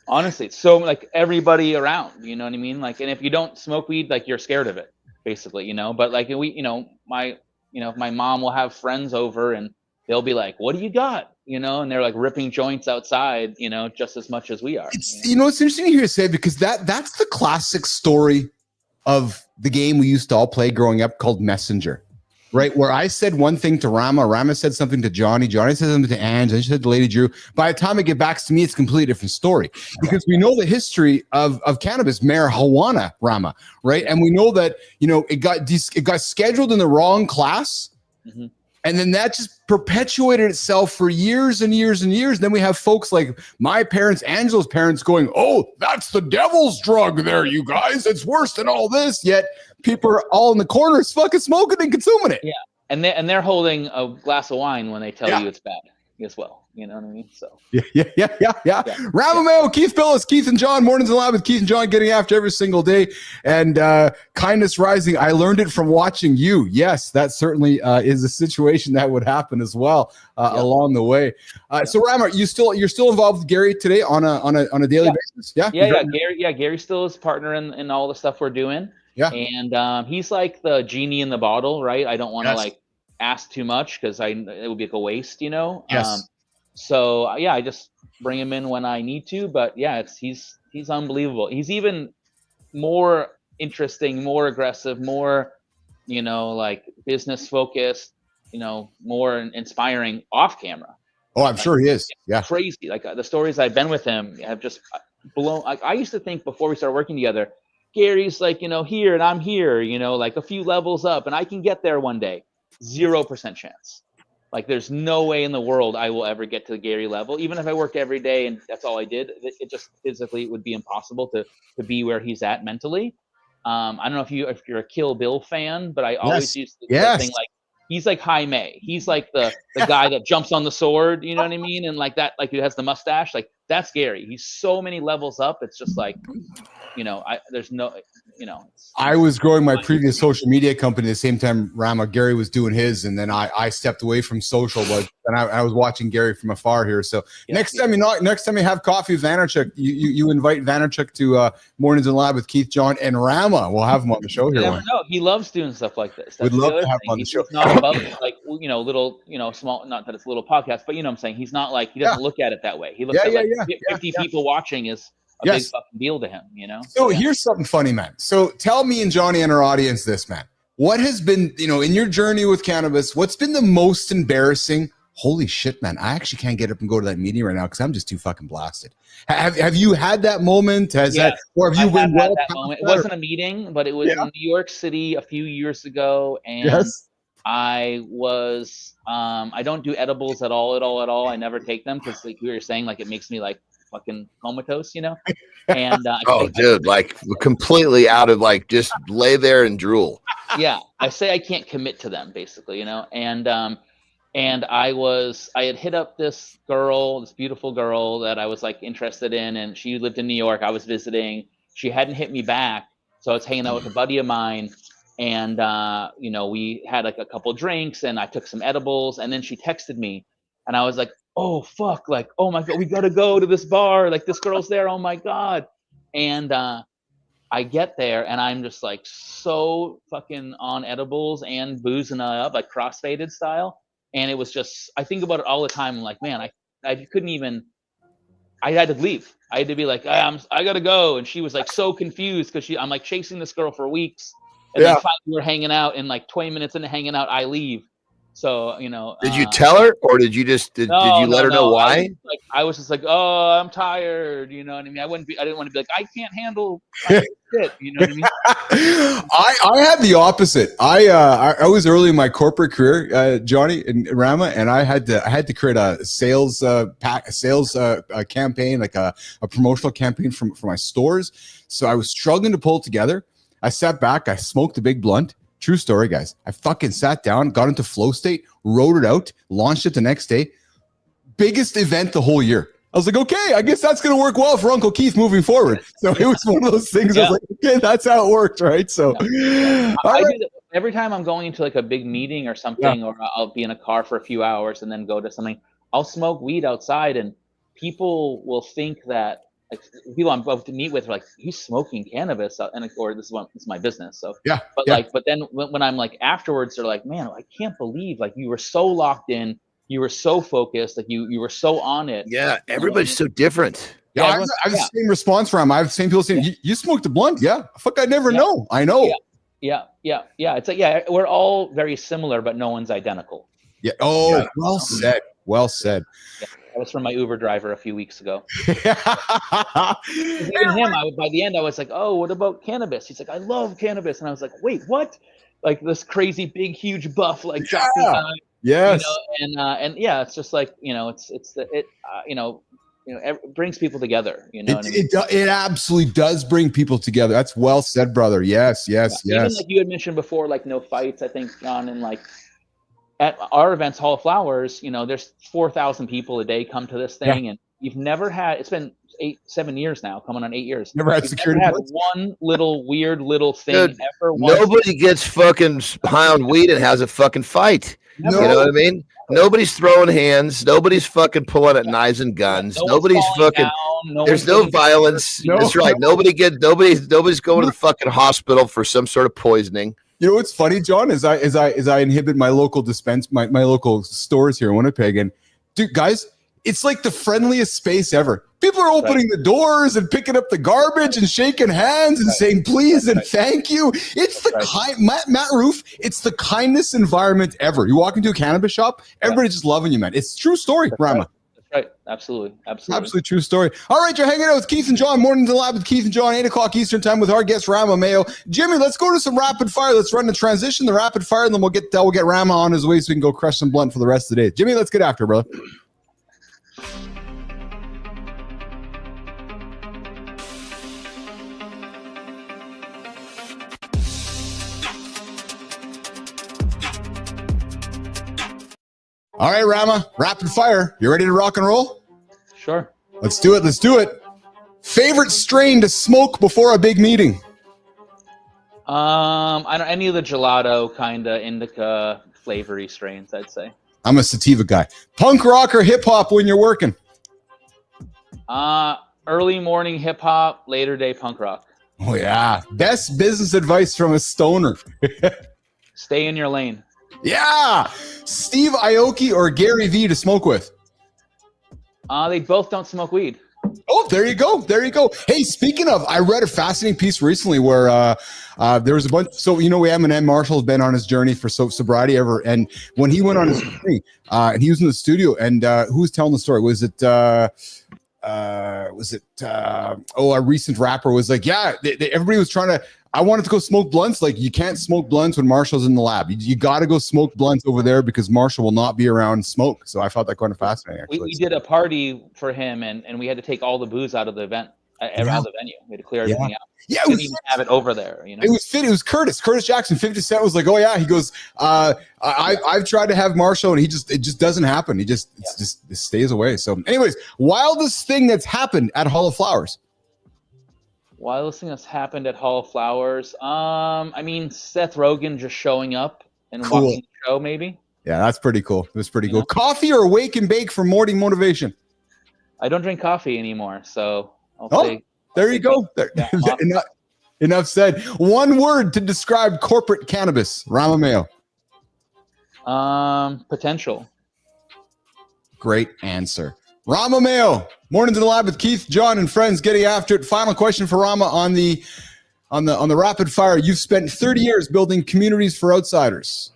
D: Honestly, so like everybody around, you know what I mean? Like, and if you don't smoke weed, like you're scared of it, basically, But like my mom will have friends over and they'll be like, "What do you got?" And they're like ripping joints outside, just as much as we are.
A: It's interesting to hear you say, because that's the classic story of the game we used to all play growing up called Messenger. Right, where I said one thing to Rama said something to Johnny said something to Ange, and she said to Lady Drew. By the time it get back to me, it's a completely different story, because we know the history of cannabis, marijuana, Rama, right? And we know that it got scheduled in the wrong class, And then that just perpetuated itself for years and years and years. Then we have folks like my parents, Angela's parents going, oh, that's the devil's drug there, you guys. It's worse than all this. Yet people are all in the corners fucking smoking and consuming it.
D: Yeah. And they're holding a glass of wine when they tell you it's bad as well. You know what I mean? So
A: yeah. Rama Mayo, Keith Billis, Keith and John, Mornings in the Lab with Keith and John, getting after every single day. And kindness rising. I learned it from watching you. Yes, that certainly is a situation that would happen as well along the way. So Rama, you're still involved with Gary today on a daily basis? Yeah.
D: Gary's still his partner in all the stuff we're doing.
A: Yeah.
D: And he's like the genie in the bottle, right? I don't want to like ask too much because it would be like a waste, you know?
A: Yes.
D: So I just bring him in when I need to, but yeah, he's unbelievable. He's even more interesting, more aggressive, more, you know, like business focused, you know, more inspiring off camera.
A: Oh, I'm sure he is. Yeah.
D: Crazy. Like the stories I've been with him have just blown. Like I used to think before we started working together, Gary's like, you know, here and I'm here, you know, like a few levels up and I can get there one day. 0% chance. Like there's no way in the world I will ever get to the Gary level. Even if I worked every day and that's all I did, it just physically would be impossible to be where he's at mentally. I don't know if you're a Kill Bill fan, but I always used to think like he's like Jaime. He's like the guy that jumps on the sword, you know what I mean? And like that, like who has the mustache, like that's Gary. He's so many levels up. It's just like, you know, there's no, you know.
A: I was growing my previous social media company at the same time Gary was doing his, and then I stepped away from social, but and I was watching Gary from afar here. So next time you have coffee with Vaynerchuk, you invite Vaynerchuk to Mornings in the Lab with Keith, John, and Rama. We'll have him on the show here.
D: No, he loves doing stuff like this.
A: We'd love to have him on the show.
D: He's not above like, you know, little, you know, small, not that it's a little podcast, but you know what I'm saying? He's not like, he doesn't look at it that way. He looks at like 50 people watching is a big fucking deal to him, you know?
A: So here's something funny, man. So tell me and Johnny and our audience this, man. What has been, you know, in your journey with cannabis, what's been the most embarrassing? Holy shit, man. I actually can't get up and go to that meeting right now because I'm just too fucking blasted. Have you had that moment? Or have you been
D: that moment? It wasn't a meeting, but it was in New York City a few years ago. And I was, I don't do edibles at all. I never take them because like you were saying, like it makes me like fucking comatose, you know? And
B: dude, like completely out of like just lay there and drool.
D: Yeah. I say I can't commit to them basically, you know? And I had hit up this beautiful girl that I was like interested in, and she lived in New York. I was visiting. She hadn't hit me back. So I was hanging out with a buddy of mine, and you know, we had like a couple drinks and I took some edibles, and then she texted me and I was like, oh fuck, like, oh my God, we gotta go to this bar. Like this girl's there. Oh my God. And I get there and I'm just like so fucking on edibles and boozing up, like crossfaded style. And it was just, I think about it all the time. I'm like, man, I couldn't even, I had to leave. I had to be like, I gotta go. And she was like so confused because I'm like chasing this girl for weeks. And then finally we're hanging out, and like 20 minutes into hanging out, I leave. So, you know.
B: Did you tell her, or did you just, did you let her know why?
D: I was just like, oh, I'm tired. You know what I mean? I didn't want to be like, I can't handle shit. You know what I mean?
A: I had the opposite. I was early in my corporate career, Johnny and Rama, and I had to create a sales campaign, like a promotional campaign for my stores. So I was struggling to pull it together. I sat back, I smoked a big blunt. True story, guys. I fucking sat down, got into flow state, wrote it out, launched it the next day. Biggest event the whole year. I was like, okay, I guess that's going to work well for Uncle Keith moving forward. So it was one of those things. I was like, okay, that's how it worked, right? So
D: I do that every time I'm going into like a big meeting or something, or I'll be in a car for a few hours and then go to something. I'll smoke weed outside, and people will think that, like, people I'm about to meet with are like, he's smoking cannabis, or this is my business. So but then when I'm like afterwards, they're like, man, I can't believe like you were so locked in, you were so focused, like you were so on it.
B: Yeah, everybody's so different.
A: Yeah, I have the same response from. I have the same people saying, you smoked a blunt? Yeah, fuck, I never know. I know.
D: Yeah. It's like we're all very similar, but no one's identical.
A: Yeah. Oh, well said. Well said.
D: Yeah. That was from my Uber driver a few weeks ago. Even him, by the end, I was like, oh, what about cannabis? He's like, I love cannabis. And I was like, wait, what? Like this crazy, big, huge buff, like dropping time.
A: Yes.
D: And yeah, it's just like, it brings people together. You know what I mean?
A: It absolutely does bring people together. That's well said, brother. Yes.
D: Even like you had mentioned before, like no fights, I think, John, and like at our events, Hall of Flowers, there's 4,000 people a day come to this thing, and you've never had. It's been 7 years now, coming on 8 years.
A: Never had
D: You've
A: security.
D: Never had one little weird little thing
B: Dude,
D: ever. Once.
B: Nobody gets fucking high on weed and has a fucking fight.
D: Never.
B: You know what I mean? Nobody's throwing hands. Nobody's fucking pulling at knives and guns. Nobody's fucking. There's no violence. That's right. Nobody's going to the fucking hospital for some sort of poisoning.
A: You know what's funny, John? As I inhibit my local my local stores here in Winnipeg, and dude, guys, it's like the friendliest space ever. People are opening the doors and picking up the garbage and shaking hands and saying please and thank you. It's the Matt Roof. It's the kindest environment ever. You walk into a cannabis shop, everybody's just loving you, man. It's a true story, Rama.
D: Right. Absolutely
A: true story. All right, you're hanging out with Keith and John. Mornings in the Lab with Keith and John, 8 o'clock Eastern time with our guest Rama Mayo. Jimmy, let's go to some rapid fire. Let's run the transition, the rapid fire, and then we'll get Rama on his way so we can go crush some blunt for the rest of the day. Jimmy, let's get after it, brother. All right, Rama, rapid fire. You ready to rock and roll?
D: Sure.
A: Let's do it. Favorite strain to smoke before a big meeting?
D: I don't any of the gelato kind of indica flavory strains, I'd say.
A: I'm a sativa guy. Punk rock or hip hop when you're working?
D: Early morning hip hop, later day punk rock.
A: Oh yeah. Best business advice from a stoner.
D: Stay in your lane.
A: Yeah. Steve Aoki or Gary V to smoke with?
D: They both don't smoke weed.
A: Oh, there you go. Hey, speaking of, I read a fascinating piece recently where there was a bunch. So, Eminem Marshall's been on his journey for sobriety ever. And when he went on his journey, and he was in the studio, and who was telling the story? Was it a recent rapper was like, yeah, everybody was trying to, I wanted to go smoke blunts. Like, you can't smoke blunts when Marshall's in the lab. You got to go smoke blunts over there because Marshall will not be around smoke. So I thought that kind of fascinating. Actually,
D: we did a party for him, and we had to take all the booze out of the event, out of the venue. We had to clear everything out. Yeah, we didn't even have it over there. It
A: was fit. It was Curtis Jackson. 50 Cent was like, oh yeah. He goes, I've tried to have Marshall, and it just doesn't happen. It just stays away. So, anyways, wildest thing that's happened at Hall of Flowers.
D: Wildest thing that's happened at Hall of Flowers. Seth Rogen just showing up and watching the show, maybe. Yeah,
A: that's pretty cool. It was pretty cool. Coffee or wake and bake for morning motivation?
D: I don't drink coffee anymore, so I'll say.
A: There you go. Enough said. One word to describe corporate cannabis. Rama Mayo.
D: Potential.
A: Great answer. Rama Mayo. Mornings in the Lab with Keith, John, and friends getting after it. Final question for Rama on the rapid fire. You've spent 30 years building communities for outsiders.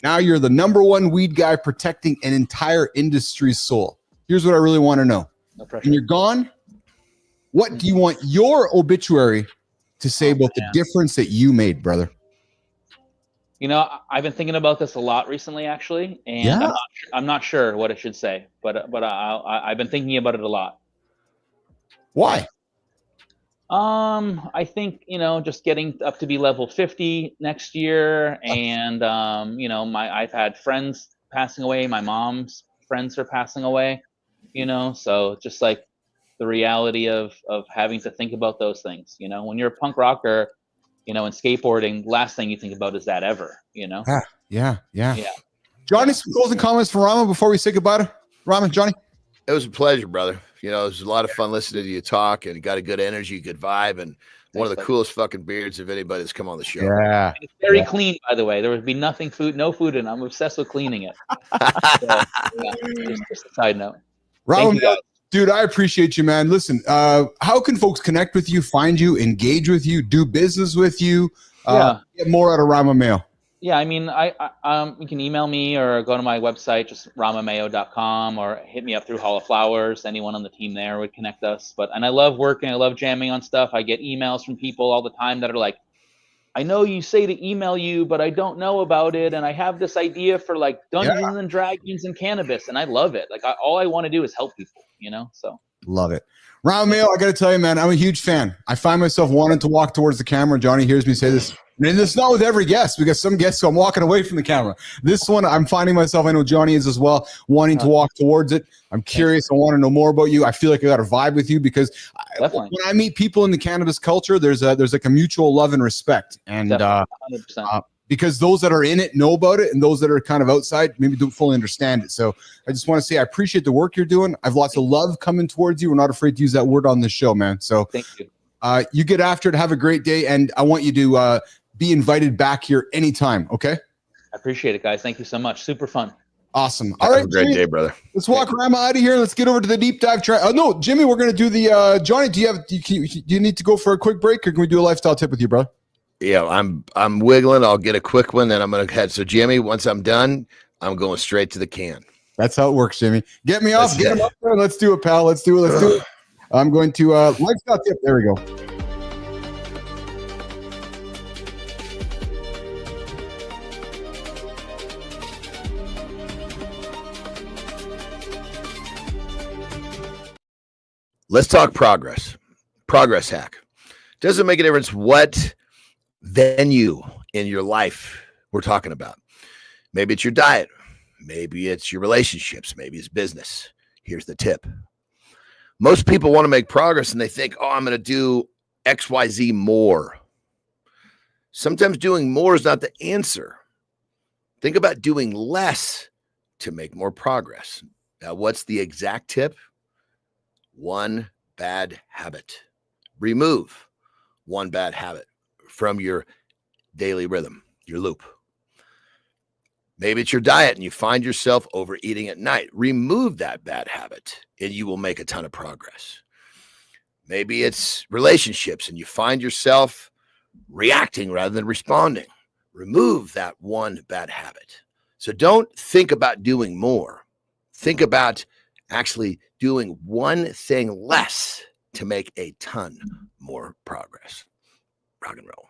A: Now you're the number one weed guy protecting an entire industry's soul. Here's what I really want to know.
D: No pressure.
A: When you're gone, what do you want your obituary to say about the difference that you made, brother?
D: I've been thinking about this a lot recently, actually, and I'm not sure what it should say, but I've been thinking about it a lot.
A: Why?
D: I think just getting up to be level 50 next year, and I've had friends passing away. My mom's friends are passing away. So just like the reality of having to think about those things. When you're a punk rocker. And skateboarding, last thing you think about is that ever,
A: Yeah. Johnny, some closing comments from Rama before we say goodbye to Rama. Johnny?
B: It was a pleasure, brother. It was a lot of fun listening to you talk, and you got a good energy, good vibe, and one of the coolest fucking beards of anybody that's come on the show.
A: Yeah.
D: It's very clean, by the way. There would be no food, and I'm obsessed with cleaning it. Just a side note.
A: Rama, dude, I appreciate you, man. Listen, how can folks connect with you, find you, engage with you, do business with you, get more out of Rama Mayo?
D: Yeah, you can email me or go to my website, just ramamayo.com, or hit me up through Hall of Flowers. Anyone on the team there would connect us. And I love working. I love jamming on stuff. I get emails from people all the time that are like, I know you say to email you, but I don't know about it. And I have this idea for like Dungeons and Dragons and cannabis. And I love it. Like all I want to do is help people, so.
A: Love it. Rama Mayo, I got to tell you, man, I'm a huge fan. I find myself wanting to walk towards the camera. Johnny hears me say this. And it's not with every guest, because some guests, I'm walking away from the camera. This one, I'm finding myself, I know Johnny is as well, wanting to walk towards it. I'm curious. I want to know more about you. I feel like I got a vibe with you, because when I meet people in the cannabis culture, there's like a mutual love and respect. And because those that are in it know about it, and those that are kind of outside maybe don't fully understand it. So I just want to say I appreciate the work you're doing. I've lots of love coming towards you. We're not afraid to use that word on this show, man. So
D: thank you.
A: You get after it. Have a great day. And I want you to be invited back here anytime. Okay.
D: I appreciate it, guys. Thank you so much. Super fun.
A: Awesome. All right.
B: Have a great day, brother.
A: Let's walk Rama out of here. Let's get over to the deep dive track. Oh, no, Jimmy, we're going to do the Johnny. Do you need to go for a quick break, or can we do a lifestyle tip with you, bro?
B: Yeah, I'm wiggling. I'll get a quick one, then I'm going to head. So, Jimmy, once I'm done, I'm going straight to the can.
A: That's how it works, Jimmy. Get me off. Get him up there. Let's do it, pal. Let's do it. I'm going to lifestyle tip. There we go.
B: Let's talk progress. Progress hack. Doesn't make a difference what venue in your life we're talking about. Maybe it's your diet. Maybe it's your relationships. Maybe it's business. Here's the tip. Most people want to make progress and they think, oh, I'm going to do XYZ more. Sometimes doing more is not the answer. Think about doing less to make more progress. Now, what's the exact tip? One bad habit. Remove one bad habit from your daily rhythm, your loop. Maybe it's your diet and you find yourself overeating at night. Remove that bad habit and you will make a ton of progress. Maybe it's relationships and you find yourself reacting rather than responding. Remove that one bad habit. So don't think about doing more. Think about actually doing one thing less to make a ton more progress. Rock and roll.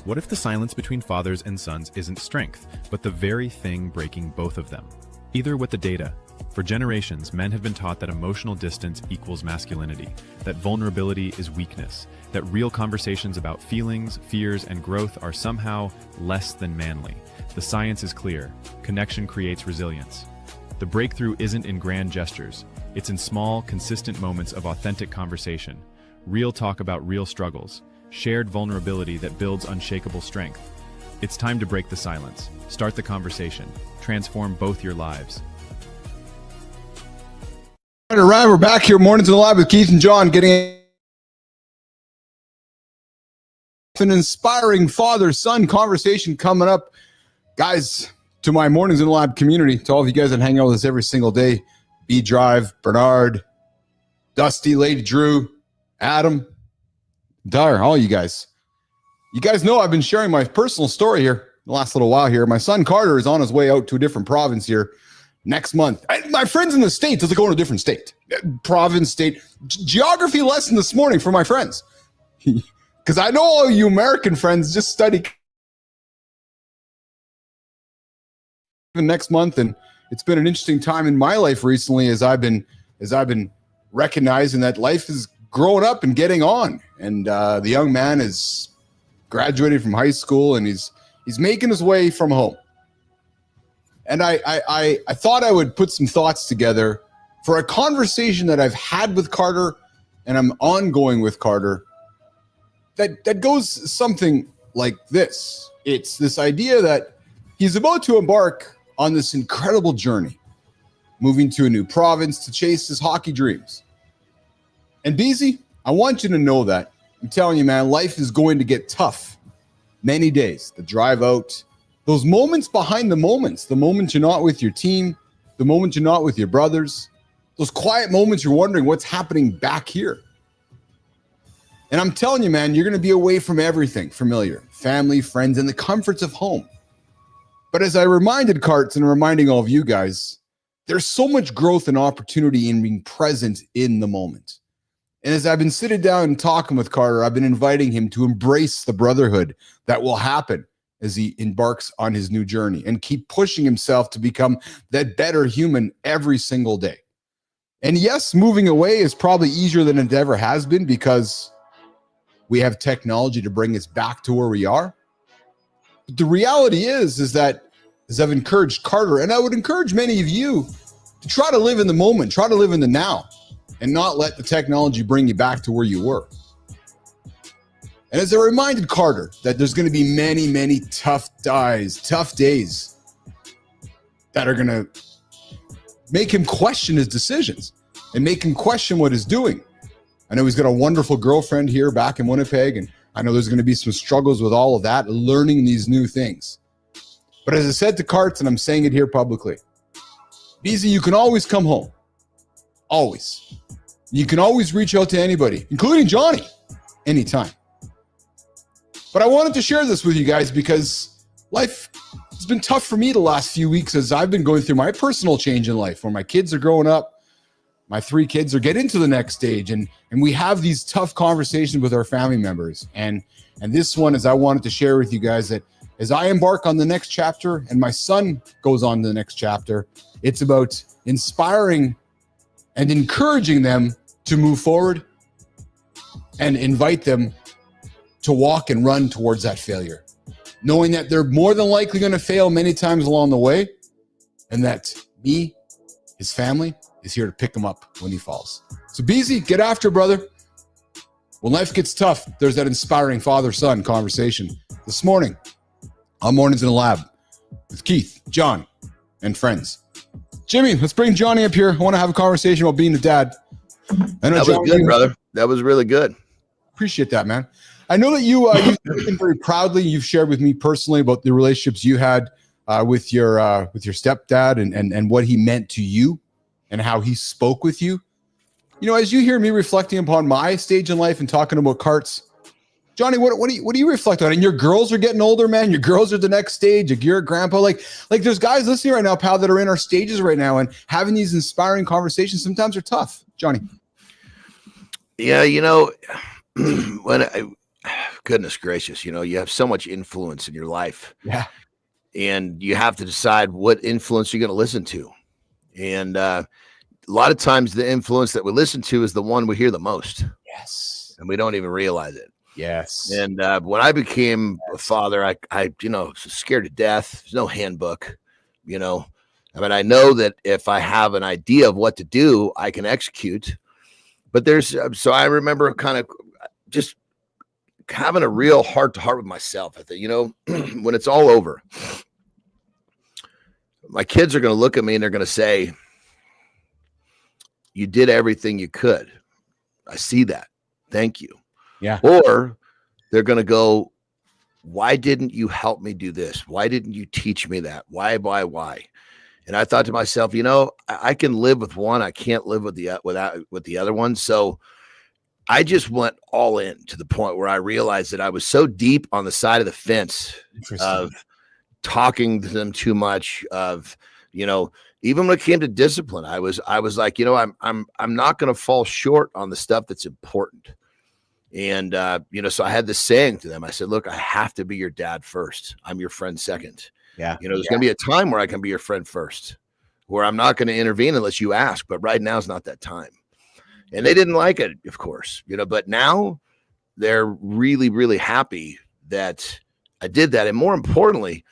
C: What if the silence between fathers and sons isn't strength, but the very thing breaking both of them? Either with the data. For generations, men have been taught that emotional distance equals masculinity, that vulnerability is weakness, that real conversations about feelings, fears, and growth are somehow less than manly. The science is clear. Connection creates resilience. The breakthrough isn't in grand gestures. It's in small, consistent moments of authentic conversation. Real talk about real struggles. Shared vulnerability that builds unshakable strength. It's time to break the silence. Start the conversation. Transform both your lives.
A: All right, we're back here, Mornings in the Lab with Keith and John, getting an inspiring father-son conversation coming up. Guys, to my Mornings in the Lab community, to all of you guys that hang out with us every single day, B-Drive, Bernard, Dusty, Lady Drew, Adam, Dar, all you guys. You guys know I've been sharing my personal story here the last little while here. My son Carter is on his way out to a different province here next month. My friends in the States, it's going to a different state. Province, state. Geography lesson this morning for my friends. Because I know all you American friends just study next month, and it's been an interesting time in my life recently as I've been recognizing that life is growing up and getting on. And the young man is graduating from high school and he's making his way from home. And I thought I would put some thoughts together for a conversation that I've had with Carter and I'm ongoing with Carter that goes something like this. It's this idea that he's about to embark on this incredible journey, moving to a new province to chase his hockey dreams. And BZ, I want you to know that. I'm telling you, man, life is going to get tough many days. The drive out, those moments behind the moments you're not with your team, the moment you're not with your brothers, those quiet moments you're wondering what's happening back here. And I'm telling you, man, you're going to be away from everything familiar, family, friends, and the comforts of home. But as I reminded Carts and reminding all of you guys, there's so much growth and opportunity in being present in the moment. And as I've been sitting down and talking with Carter, I've been inviting him to embrace the brotherhood that will happen as he embarks on his new journey and keep pushing himself to become that better human every single day. And yes, moving away is probably easier than it ever has been because we have technology to bring us back to where we are. But the reality is that as I've encouraged Carter, and I would encourage many of you to try to live in the moment, try to live in the now, and not let the technology bring you back to where you were. And as I reminded Carter that there's going to be many, many tough days that are going to make him question his decisions and make him question what he's doing. I know he's got a wonderful girlfriend here back in Winnipeg, and I know there's going to be some struggles with all of that, learning these new things. But as I said to Carts, and I'm saying it here publicly, BZ, you can always come home. Always. You can always reach out to anybody, including Johnny, anytime. But I wanted to share this with you guys because life has been tough for me the last few weeks as I've been going through my personal change in life where my kids are growing up. My 3 kids are getting to the next stage, and we have these tough conversations with our family members. And this one is I wanted to share with you guys that as I embark on the next chapter and my son goes on to the next chapter, it's about inspiring and encouraging them to move forward and invite them to walk and run towards that failure, knowing that they're more than likely going to fail many times along the way, and that me, his family, is here to pick him up when he falls. So BZ, get after, brother. When life gets tough, there's that inspiring father-son conversation. This morning, on Mornings in the Lab, with Keith, John, and friends. Jimmy, let's bring Johnny up here. I want to have a conversation about being a dad.
B: That was good, brother. That was really good.
A: Appreciate that, man. I know that you've spoken very proudly. You've shared with me personally about the relationships you had with your stepdad and what he meant to you and how he spoke with you. You know, as you hear me reflecting upon my stage in life and talking about Carts, Johnny, what do you reflect on? And your girls are getting older, man. Your girls are the next stage. Like you're a grandpa. Like there's guys listening right now, pal, that are in our stages right now and having these inspiring conversations sometimes are tough. Johnny.
B: Yeah, goodness gracious, you have so much influence in your life.
A: Yeah.
B: And you have to decide what influence you're going to listen to. And a lot of times the influence that we listen to is the one we hear the most.
A: Yes.
B: And we don't even realize it.
A: Yes.
B: And when I became a father, I was scared to death. There's no handbook, I mean, I know that if I have an idea of what to do, I can execute. But so I remember kind of just having a real heart-to-heart with myself. I think, when it's all over, my kids are going to look at me and they're going to say, you did everything you could. I see that. Thank you.
A: Yeah.
B: Or they're going to go, why didn't you help me do this? Why didn't you teach me that? Why? And I thought to myself, I can live with one. I can't live with the other one. So I just went all in to the point where I realized that I was so deep on the side of the fence of talking to them too much, of, even when it came to discipline, I was like, I'm not going to fall short on the stuff that's important. And, so I had this saying to them. I said, look, I have to be your dad first. I'm your friend second.
A: Yeah.
B: There's going to be a time where I can be your friend first, where I'm not going to intervene unless you ask. But right now is not that time. And they didn't like it, of course, but now they're really, really happy that I did that. And more importantly,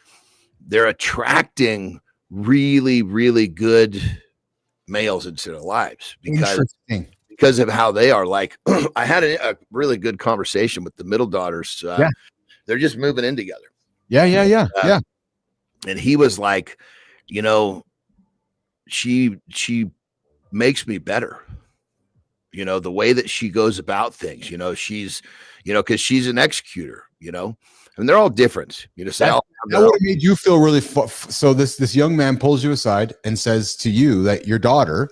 B: they're attracting really, really good males into their lives because of how they are. Like I had a really good conversation with the middle daughters. They're just moving in together.
A: Yeah.
B: And he was like, she makes me better. The way that she goes about things, she's, because she's an executor, and they're all different, so
A: that would have made you feel really so this young man pulls you aside and says to you that your daughter,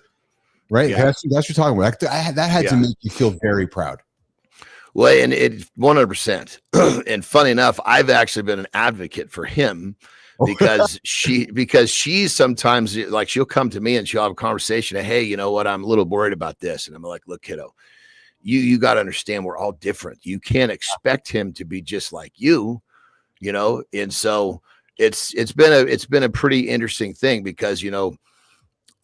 A: right? Yeah. That's what you're talking about. That had to make you feel very proud.
B: Well, and it 100%. And funny enough, I've actually been an advocate for him because she's sometimes like, she'll come to me and she'll have a conversation of, hey, you know what? I'm a little worried about this. And I'm like, look, kiddo, you got to understand we're all different. You can't expect him to be just like you, you know? And so it's been a pretty interesting thing because, you know,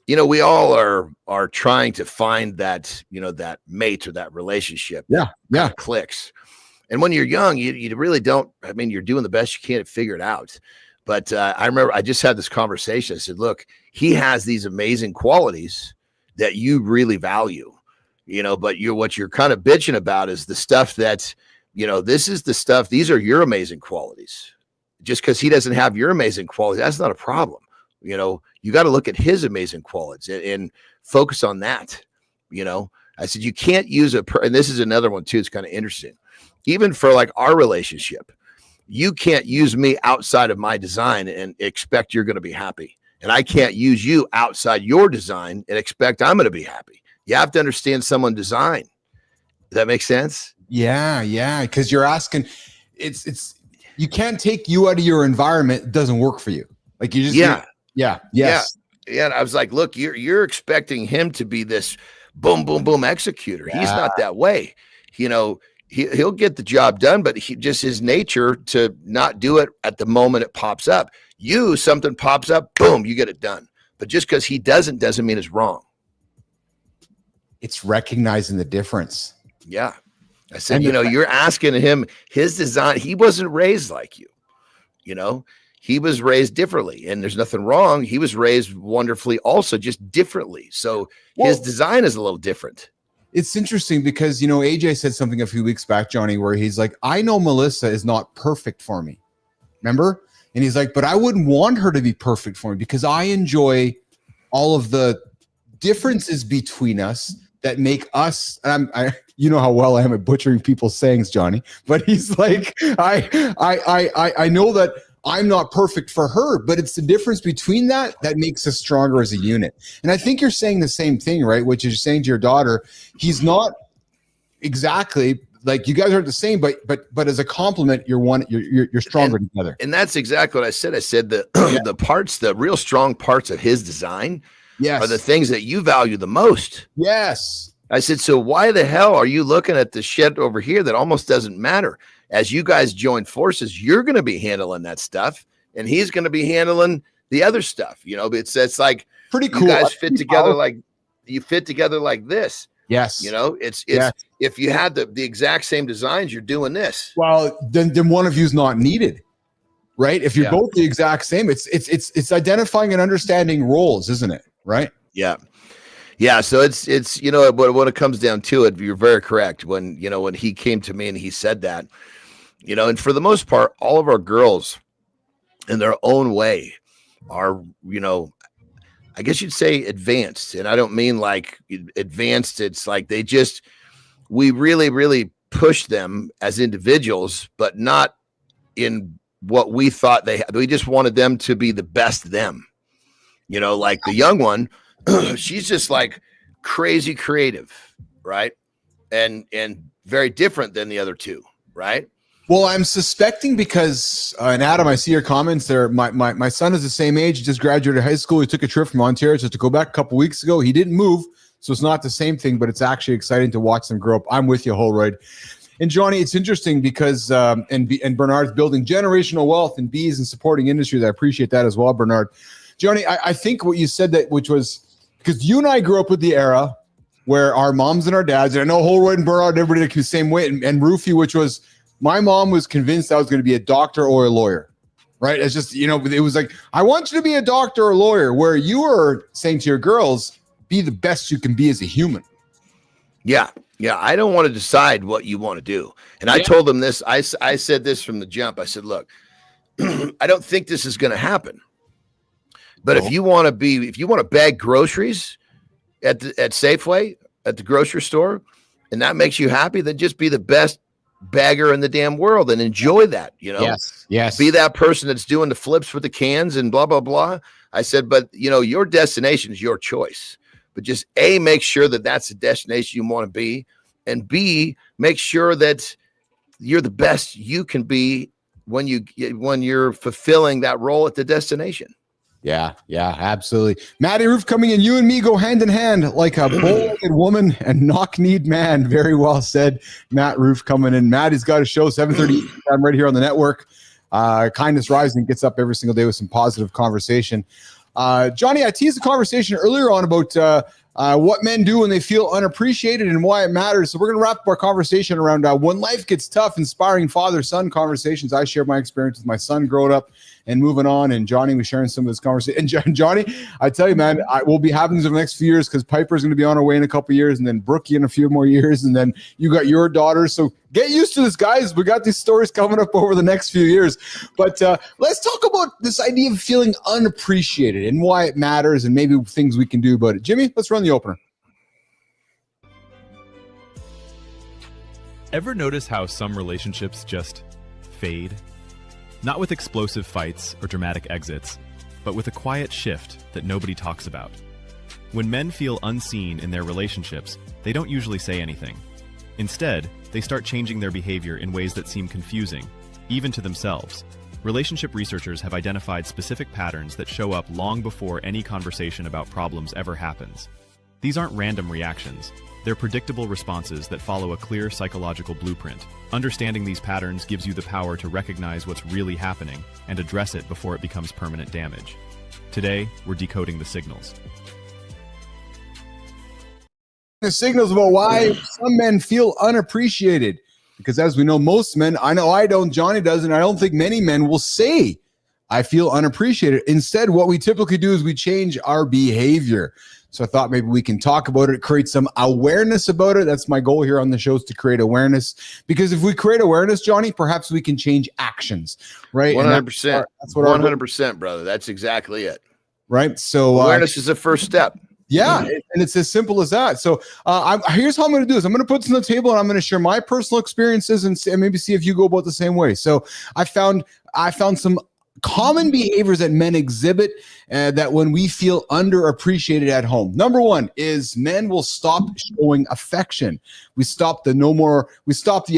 B: we all are trying to find that, you know, that mate or that relationship.
A: Yeah.
B: Clicks. And when you're young, you really don't, I mean, you're doing the best you can to figure it out. But I remember I just had this conversation. I said, look, he has these amazing qualities that you really value, you know, but what you're kind of bitching about is the stuff that, you know, this is the stuff, these are your amazing qualities. Just because he doesn't have your amazing qualities, that's not a problem. You know, you got to look at his amazing qualities and focus on that. You know, I said, you can't use and this is another one too. It's kind of interesting. Even for like our relationship, you can't use me outside of my design and expect you're going to be happy. And I can't use you outside your design and expect I'm going to be happy. You have to understand someone's design. Does that make sense?
A: Yeah. Because you're asking, you can't take you out of your environment. It doesn't work for you. Like you just, yes.
B: Yeah. I was like, look, you're expecting him to be this boom, boom, boom executor. Yeah. He's not that way. You know, he'll get the job done, but just his nature to not do it at the moment it pops up. Something pops up, boom, you get it done. But just because he doesn't mean it's wrong.
A: It's recognizing the difference.
B: Yeah. I said, you know, you're asking him his design. He wasn't raised like you, you know, he was raised differently and there's nothing wrong. He was raised wonderfully also, just differently. So his design is a little different.
A: It's interesting because, you know, AJ said something a few weeks back, Johnny, where he's like, I know Melissa is not perfect for me. Remember? And he's like, but I wouldn't want her to be perfect for me because I enjoy all of the differences between us that make us, and you know how well I am at butchering people's sayings, Johnny, but he's like, I know that I'm not perfect for her, but it's the difference between that makes us stronger as a unit. And I think you're saying the same thing, right? Which is you're saying to your daughter, he's not exactly like you guys aren't the same, but as a compliment, you're stronger together.
B: And that's exactly what I said. I said the real strong parts of his design are the things that you value the most.
A: Yes.
B: I said, so why the hell are you looking at the shit over here that almost doesn't matter? As you guys join forces, you're going to be handling that stuff and he's going to be handling the other stuff. You know, it's like
A: pretty cool.
B: You guys fit together like this.
A: Yes.
B: You know, it's if you had the exact same designs, you're doing this.
A: Well, then one of you is not needed, right? If you're both the exact same, it's identifying and understanding roles, isn't it? Right?
B: Yeah. Yeah, so it's you know, but when it comes down to it, you're very correct. When he came to me and he said that, you know, and for the most part, all of our girls in their own way are, you know, I guess you'd say advanced. And I don't mean like advanced. It's like we really, really push them as individuals, but not in what we thought we just wanted them to be the best them. You know, like the young one, she's just like crazy creative, right? And very different than the other two, right?
A: Well, I'm suspecting because, and Adam, I see your comments there. My son is the same age. He just graduated high school. He took a trip from Ontario to go back a couple weeks ago. He didn't move, so it's not the same thing, but it's actually exciting to watch them grow up. I'm with you, Holroyd. And Johnny, it's interesting because, and Bernard's building generational wealth in bees and supporting industries. I appreciate that as well, Bernard. Johnny, I think what you said which was, because you and I grew up with the era where our moms and our dads, and I know Holroyd and Bernard, everybody the same way, and Roofy, which was, my mom was convinced I was going to be a doctor or a lawyer, right? It's just, you know, it was like, I want you to be a doctor or a lawyer, where you were saying to your girls, be the best you can be as a human.
B: Yeah. Yeah. I don't want to decide what you want to do. And I told them this, I said this from the jump. I said, look, I don't think this is going to happen. But if you want to bag groceries at Safeway, at the grocery store, and that makes you happy, then just be the best bagger in the damn world and enjoy that, you know?
A: Yes.
B: Be that person that's doing the flips with the cans and blah, blah, blah. I said, but you know, your destination is your choice, but just make sure that that's the destination you want to be. and B, make sure that you're the best you can be when you're fulfilling that role at the destination.
A: Yeah, absolutely. Matty Roof coming in. You and me go hand in hand like a bow-legged woman and knock-kneed man. Very well said. Matt Roof coming in. Matty's got a show 7:30 time right here on the network. Kindness Rising gets up every single day with some positive conversation. Johnny, I teased the conversation earlier on about what men do when they feel unappreciated and why it matters. So we're going to wrap up our conversation around when life gets tough, inspiring father-son conversations. I share my experience with my son growing up and moving on, and Johnny was sharing some of this conversation. And Johnny, I tell you, man, we'll be having this in the next few years because Piper's going to be on her way in a couple of years, and then Brookie in a few more years, and then you got your daughters. So get used to this, guys. We got these stories coming up over the next few years. But let's talk about this idea of feeling unappreciated and why it matters and maybe things we can do about it. Jimmy, let's run the opener.
C: Ever notice how some relationships just fade? Not with explosive fights or dramatic exits, but with a quiet shift that nobody talks about. When men feel unseen in their relationships, they don't usually say anything. Instead, they start changing their behavior in ways that seem confusing, even to themselves. Relationship researchers have identified specific patterns that show up long before any conversation about problems ever happens. These aren't random reactions. They're predictable responses that follow a clear psychological blueprint. Understanding these patterns gives you the power to recognize what's really happening and address it before it becomes permanent damage. Today, we're decoding the signals.
A: The signals about why some men feel unappreciated. Because as we know, most men, I know I don't, Johnny doesn't, I don't think many men will say, I feel unappreciated. Instead, what we typically do is we change our behavior. So I thought maybe we can talk about it, create some awareness about it. That's my goal here on the show, is to create awareness. Because if we create awareness, Johnny, perhaps we can change actions, right?
B: 100%.
A: That's what
B: 100%, brother. That's exactly it.
A: Right. So
B: awareness is the first step.
A: Yeah, and it's as simple as that. So here's how I'm going to do this. I'm going to put this on the table, and I'm going to share my personal experiences and maybe see if you go about the same way. So I found some common behaviors that men exhibit that when we feel underappreciated at home. Number one is men will stop showing affection. We stop the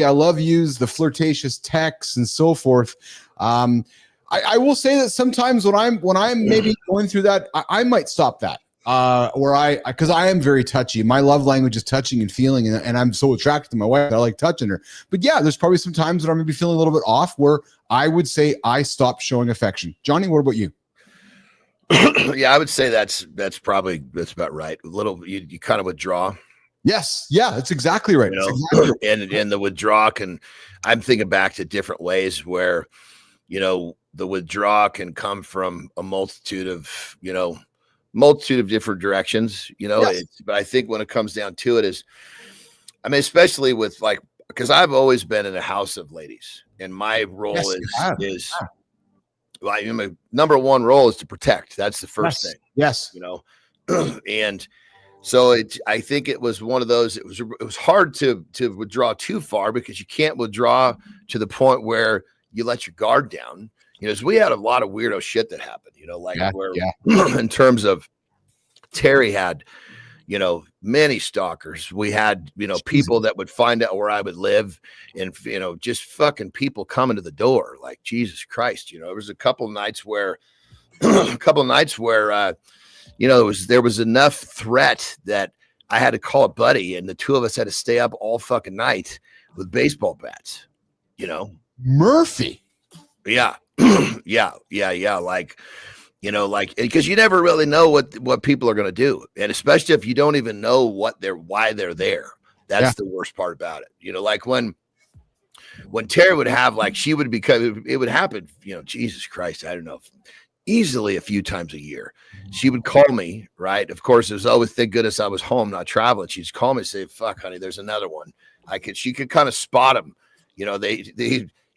A: I love yous, the flirtatious texts, and so forth. I will say that sometimes when I'm maybe going through that, I might stop that. Because I am very touchy. My love language is touching and feeling, and I'm so attracted to my wife that I like touching her. But yeah, there's probably some times that I'm maybe feeling a little bit off where I would say I stopped showing affection. Johnny, what about you?
B: Yeah, I would say that's about right. A little, you kind of withdraw.
A: Yes, yeah, that's exactly right.
B: Exactly right. And the withdraw I'm thinking back to different ways where, the withdraw can come from a multitude of different directions, yes. But I think when it comes down to it is, especially with because I've always been in a house of ladies, and my role my number one role is to protect. That's the first thing.
A: Yes.
B: And so I think it was one of those, it was hard to withdraw too far, because you can't withdraw to the point where you let your guard down. As we had a lot of weirdo shit that happened, in terms of Terry had, many stalkers. We had, people that would find out where I would live, and, just fucking people coming to the door, like, Jesus Christ. There was a couple of nights where, there was enough threat that I had to call a buddy, and the two of us had to stay up all fucking night with baseball bats,
A: Murphy.
B: Yeah. Yeah. Because you never really know what people are going to do. And especially if you don't even know why they're there. That's the worst part about it. When Terry would have, it would happen, Jesus Christ, I don't know, easily a few times a year. She would call me, right? Of course, it was always, thank goodness I was home, not traveling. She'd call me and say, fuck, honey, there's another one. She could kind of spot him.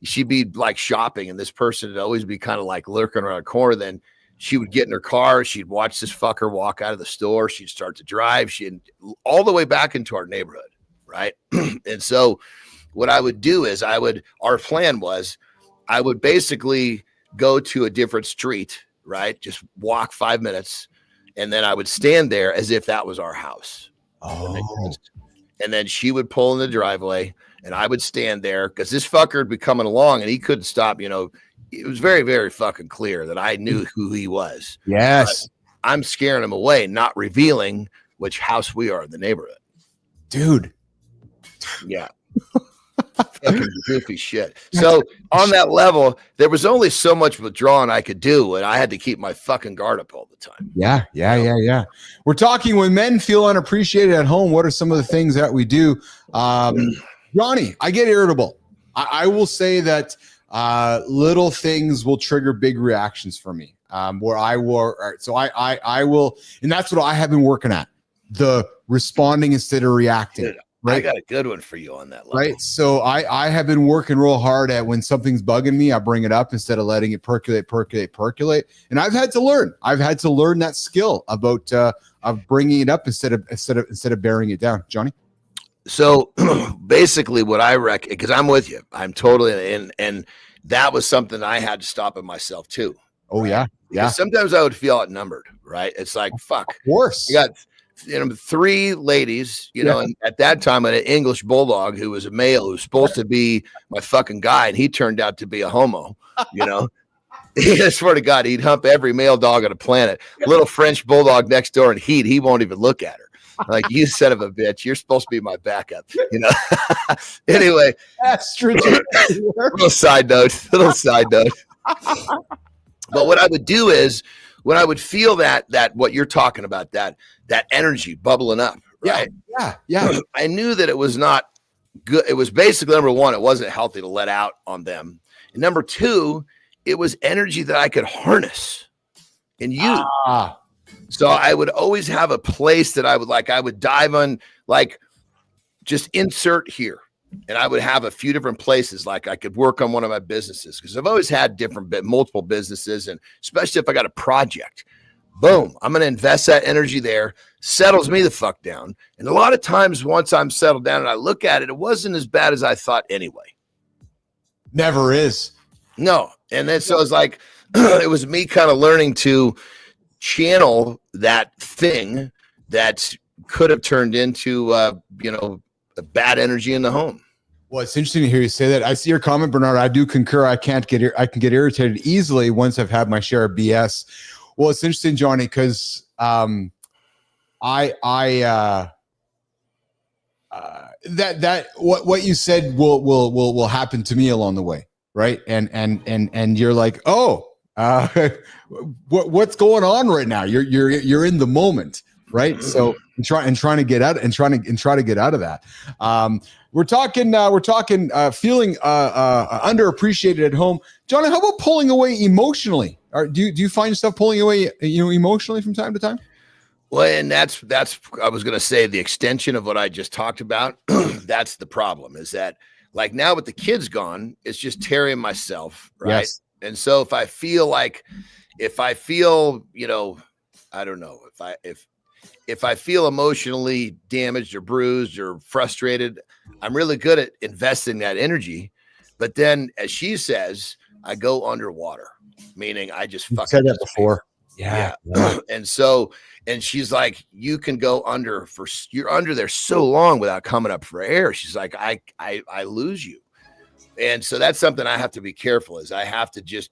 B: She'd be shopping, and this person would always be kind of lurking around a corner. Then she would get in her car. She'd watch this fucker walk out of the store. She'd start to drive. She'd all the way back into our neighborhood. Right. And so what I would do is our plan was I would basically go to a different street, right? Just walk 5 minutes. And then I would stand there as if that was our house.
A: Oh.
B: And then she would pull in the driveway and I would stand there because this fucker would be coming along and he couldn't stop. You know, it was very, very fucking clear that I knew who he was.
A: Yes.
B: But I'm scaring him away, not revealing which house we are in the neighborhood.
A: Dude.
B: Yeah. Fucking goofy shit. So on that level, there was only so much withdrawing I could do, and I had to keep my fucking guard up all the time.
A: Yeah. We're talking when men feel unappreciated at home. What are some of the things that we do? Johnny, I get irritable. I will say that little things will trigger big reactions for me. Where I will, so I will, and that's what I have been working at: the responding instead of reacting.
B: Dude,
A: right?
B: I got a good one for you on that level.
A: Right. So I have been working real hard at when something's bugging me, I bring it up instead of letting it percolate. And I've had to learn. That skill about of bringing it up instead of bearing it down. Johnny.
B: So basically, what I reckon, because I'm with you, I'm totally in, and that was something I had to stop in myself too.
A: Oh yeah.
B: Because sometimes I would feel outnumbered. Right. It's like fuck.
A: Of course.
B: You got 3 ladies, and at that time, an English bulldog who was a male who was supposed to be my fucking guy, and he turned out to be a homo. I swear to God, he'd hump every male dog on the planet. Little French bulldog next door, and he won't even look at her. Like, you son of a bitch, you're supposed to be my backup. Anyway,
A: that's true.
B: little side note. But what I would do is, when I would feel that what you're talking about, that energy bubbling up, right?
A: Yeah.
B: I knew that it was not good. It was basically, number one, it wasn't healthy to let out on them. And number two, it was energy that I could harness and use. So I would always have a place that I would dive on, like, just insert here. And I would have a few different places, like I could work on one of my businesses, because I've always had multiple businesses, and especially if I got a project, boom, I'm going to invest that energy there, settles me the fuck down. And a lot of times once I'm settled down and I look at it, it wasn't as bad as I thought anyway.
A: Never is.
B: No. And then so it's like, it was me kind of learning to channel that thing that could have turned into, a bad energy in the home.
A: Well, it's interesting to hear you say that. I see your comment, Bernard. I do concur. I can get irritated easily once I've had my share of BS. Well, it's interesting, Johnny, because that what you said will happen to me along the way, right? And you're like, what's going on right now? You're in the moment, right? So trying to get out and try to get out of that. We're talking feeling underappreciated at home. Johnny, how about pulling away emotionally? Do you find yourself pulling away, emotionally from time to time?
B: Well, and that's I was going to say the extension of what I just talked about. That's the problem, is that, like, now with the kids gone, it's just Terry and myself, right?
A: Yes.
B: And so if I feel, I don't know, if I feel emotionally damaged or bruised or frustrated, I'm really good at investing that energy. But then, as she says, I go underwater, meaning I just fucking
A: said that before. Yeah.
B: And she's like, you can go under you're under there so long without coming up for air. She's like, I lose you. And so that's something I have to be careful, is I have to just,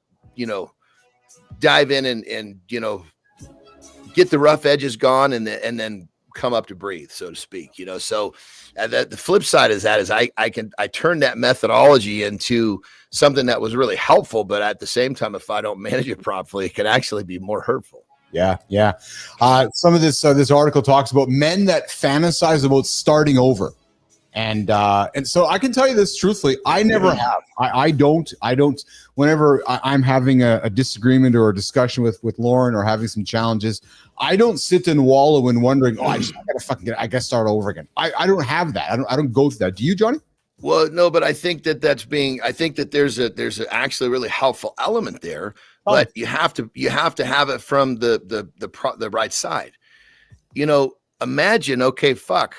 B: dive in and get the rough edges gone and then come up to breathe, so to speak, So the flip side is that is I turn that methodology into something that was really helpful, but at the same time, if I don't manage it properly, it can actually be more hurtful.
A: Yeah. Some of this article talks about men that fantasize about starting over. And so I can tell you this truthfully, I never have. I don't. Whenever I'm having a disagreement or a discussion with Lauren or having some challenges, I don't sit and wallow and wondering, I gotta start over again. I don't have that. I don't go through that. Do you, Johnny?
B: Well, no, but I think that there's actually a really helpful element there, but you have to have it from the right side. Imagine, okay, fuck.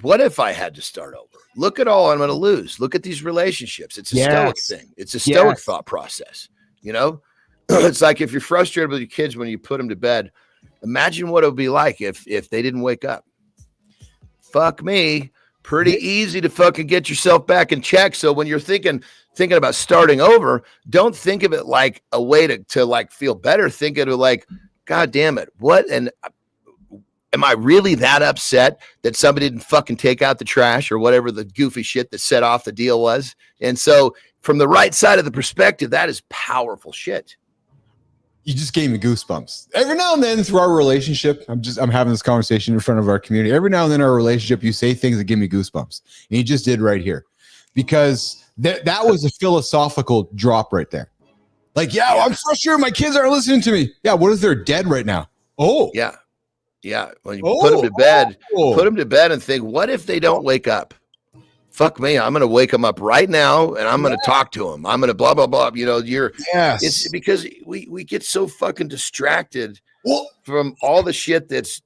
B: What if I had to start over? Look at all I'm going to lose. Look at these relationships. It's a stoic thing. It's a stoic thought process. It's like, if you're frustrated with your kids when you put them to bed, imagine what it would be like if they didn't wake up. fuck me, pretty easy to fucking get yourself back in check. So when you're thinking about starting over, don't think of it like a way to like feel better. Think of it like, God damn it, what? And am I really that upset that somebody didn't fucking take out the trash or whatever the goofy shit that set off the deal was? And so from the right side of the perspective, that is powerful shit.
A: You just gave me goosebumps. Every now and then through our relationship, I'm having this conversation in front of our community. Every now and then in our relationship, you say things that give me goosebumps. And you just did right here. Because that was a philosophical drop right there. Like, I'm frustrated. My kids aren't listening to me. Yeah, what if they're dead right now? Oh.
B: Yeah. Yeah. When you put them to bed and think, what if they don't wake up? Fuck me, I'm going to wake them up right now and I'm going to talk to them. I'm going to blah, blah, blah. You know, it's because we get so fucking distracted from all the shit that's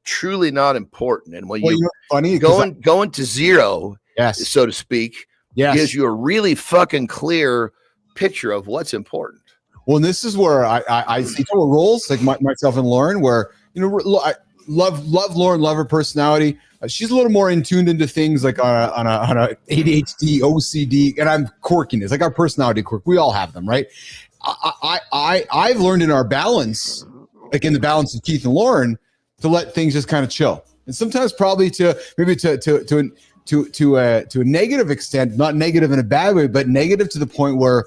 B: truly not important. And when funny, going to zero, so to speak, gives you a really fucking clear picture of what's important.
A: Well, and this is where I see roles like myself and Lauren, where, you know, I love Lauren, love her personality. She's a little more in tuned into things like on a ADHD, OCD, and I'm quirkiness, like our personality quirk. We all have them, right? I've learned in our balance, like in the balance of Keith and Lauren, to let things just kind of chill, and sometimes probably to a negative extent, not negative in a bad way, but negative to the point where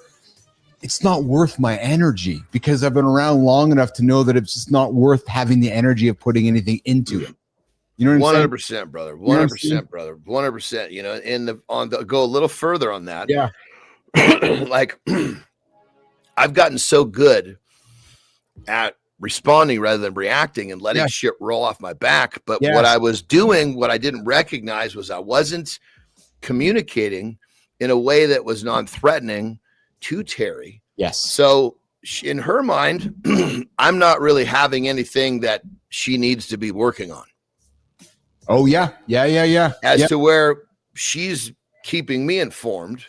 A: it's not worth my energy, because I've been around long enough to know that it's just not worth having the energy of putting anything into it. You know what I'm
B: 100%, saying? Brother. 100%, brother. 100%. You know, go a little further on that.
A: Yeah.
B: Like, I've gotten so good at responding rather than reacting and letting shit roll off my back. But what I was doing, what I didn't recognize, was I wasn't communicating in a way that was non-threatening to Terry.
A: Yes.
B: So in her mind, I'm not really having anything that she needs to be working on.
A: Oh, yeah.
B: As to where she's keeping me informed,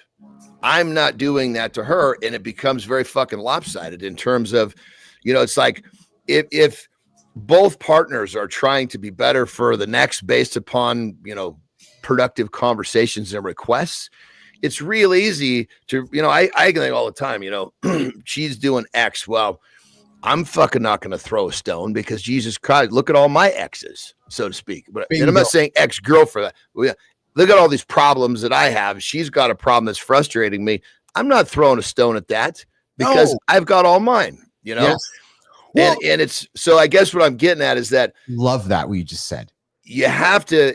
B: I'm not doing that to her. And it becomes very fucking lopsided in terms of, you know, it's like if both partners are trying to be better for the next based upon, you know, productive conversations and requests, it's real easy to, you know, I think all the time, you know, she's doing X. Well, I'm fucking not going to throw a stone because Jesus Christ, look at all my exes, so to speak. But and I'm not saying ex-girl for that. Look at all these problems that I have. She's got a problem that's frustrating me. I'm not throwing a stone at that because I've got all mine, you know? Yes. Well, and it's, so I guess what I'm getting at is that.
A: Love that what you just said.
B: You have to,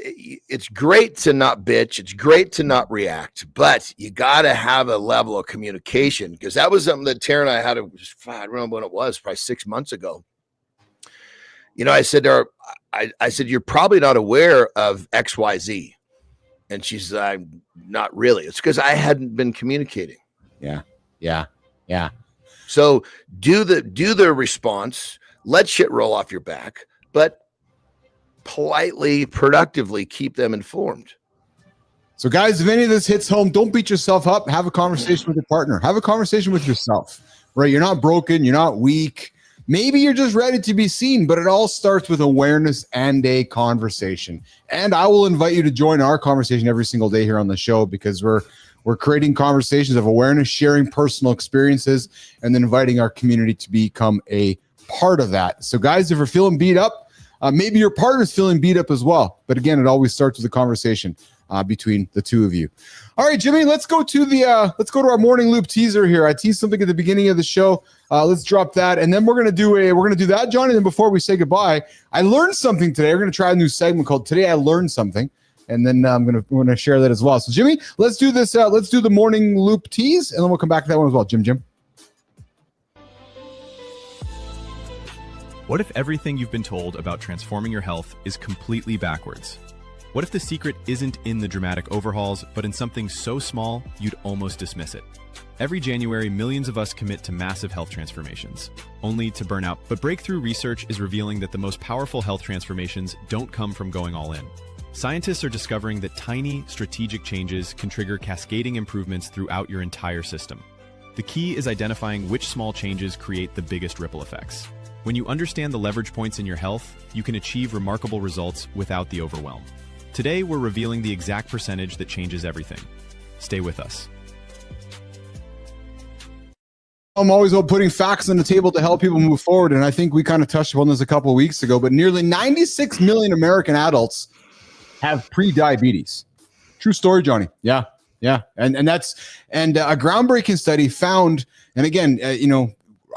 B: it's great to not bitch. It's great to not react, but you got to have a level of communication, because that was something that Tara and I had, I don't remember when it was, probably 6 months ago. You know, I said to her, I said, you're probably not aware of XYZ. And she's like, not really. It's because I hadn't been communicating.
A: Yeah.
B: So do the response, let shit roll off your back, but politely, productively keep them informed.
A: So guys, if any of this hits home, don't beat yourself up. Have a conversation with your partner. Have a conversation with yourself, right? You're not broken. You're not weak. Maybe you're just ready to be seen, but it all starts with awareness and a conversation. And I will invite you to join our conversation every single day here on the show, because we're creating conversations of awareness, sharing personal experiences, and then inviting our community to become a part of that. So guys, if you're feeling beat up, maybe your partner's feeling beat up as well. But again, it always starts with a conversation between the two of you. All right, Jimmy, let's go to our morning loop teaser here. I teased something at the beginning of the show. Let's drop that, and then we're gonna do that, John. And then before we say goodbye, I learned something today. We're gonna try a new segment called "Today I Learned Something," and then we're gonna share that as well. So, Jimmy, let's do this. Let's do the morning loop tease, and then we'll come back to that one as well. Jim.
C: What if everything you've been told about transforming your health is completely backwards? What if the secret isn't in the dramatic overhauls, but in something so small you'd almost dismiss it? Every January, millions of us commit to massive health transformations, only to burn out. But breakthrough research is revealing that the most powerful health transformations don't come from going all in. Scientists are discovering that tiny, strategic changes can trigger cascading improvements throughout your entire system. The key is identifying which small changes create the biggest ripple effects. When you understand the leverage points in your health, you can achieve remarkable results without the overwhelm. Today, we're revealing the exact percentage that changes everything. Stay with us.
A: I'm always about putting facts on the table to help people move forward. And I think we kind of touched upon this a couple of weeks ago, but nearly 96 million American adults have pre-diabetes. True story, Johnny. Yeah. And a groundbreaking study found, and again,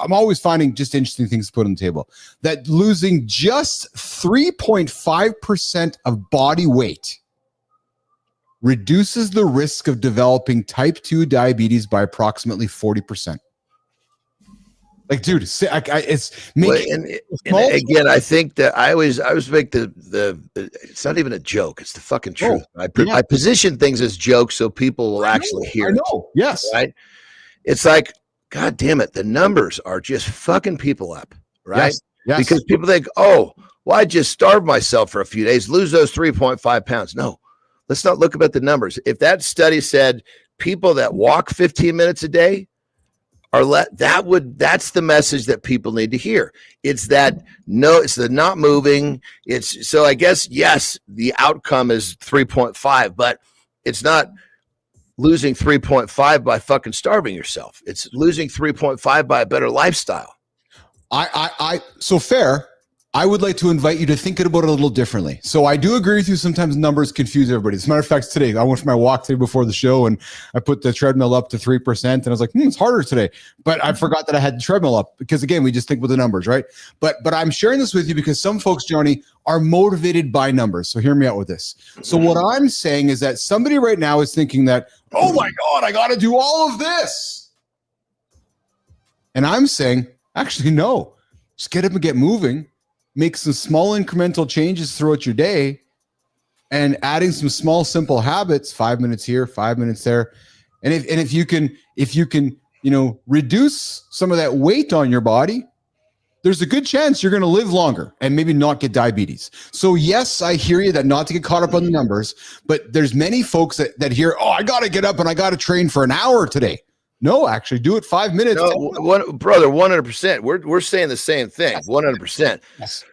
A: I'm always finding just interesting things to put on the table, that losing just 3.5% of body weight reduces the risk of developing type 2 diabetes by approximately 40%. Like, dude, it's making.
B: And again, I think that I always make the it's not even a joke; it's the fucking truth. I position things as jokes so people will actually hear. I know.
A: Yes.
B: Right. It's like, God damn it, the numbers are just fucking people up, right?
A: Yes.
B: Because people think, oh, well, I just starved myself for a few days, lose those 3.5 pounds. No, let's not look at the numbers. If that study said people that walk 15 minutes a day that's the message that people need to hear. It's the not moving. So I guess, yes, the outcome is 3.5, but it's not losing 3.5 by fucking starving yourself. It's losing 3.5 by a better lifestyle.
A: So fair. I would like to invite you to think about it a little differently. So I do agree with you. Sometimes numbers confuse everybody. As a matter of fact, today I went for my walk today before the show and I put the treadmill up to 3% and I was like, it's harder today. But I forgot that I had the treadmill up because again, we just think with the numbers, right? But I'm sharing this with you because some folks, Johnny, are motivated by numbers. So hear me out with this. So what I'm saying is that somebody right now is thinking that, oh my God, I got to do all of this. And I'm saying, actually, no, just get up and get moving. Make some small incremental changes throughout your day and adding some small, simple habits, 5 minutes here, 5 minutes there. And if you can, reduce some of that weight on your body, there's a good chance you're going to live longer and maybe not get diabetes. So yes, I hear you that not to get caught up on the numbers, but there's many folks that hear, oh, I got to get up and I got to train for an hour today. No, actually do it 5 minutes.
B: No, brother, 100%. We're saying the same thing. 100%.
A: Yes.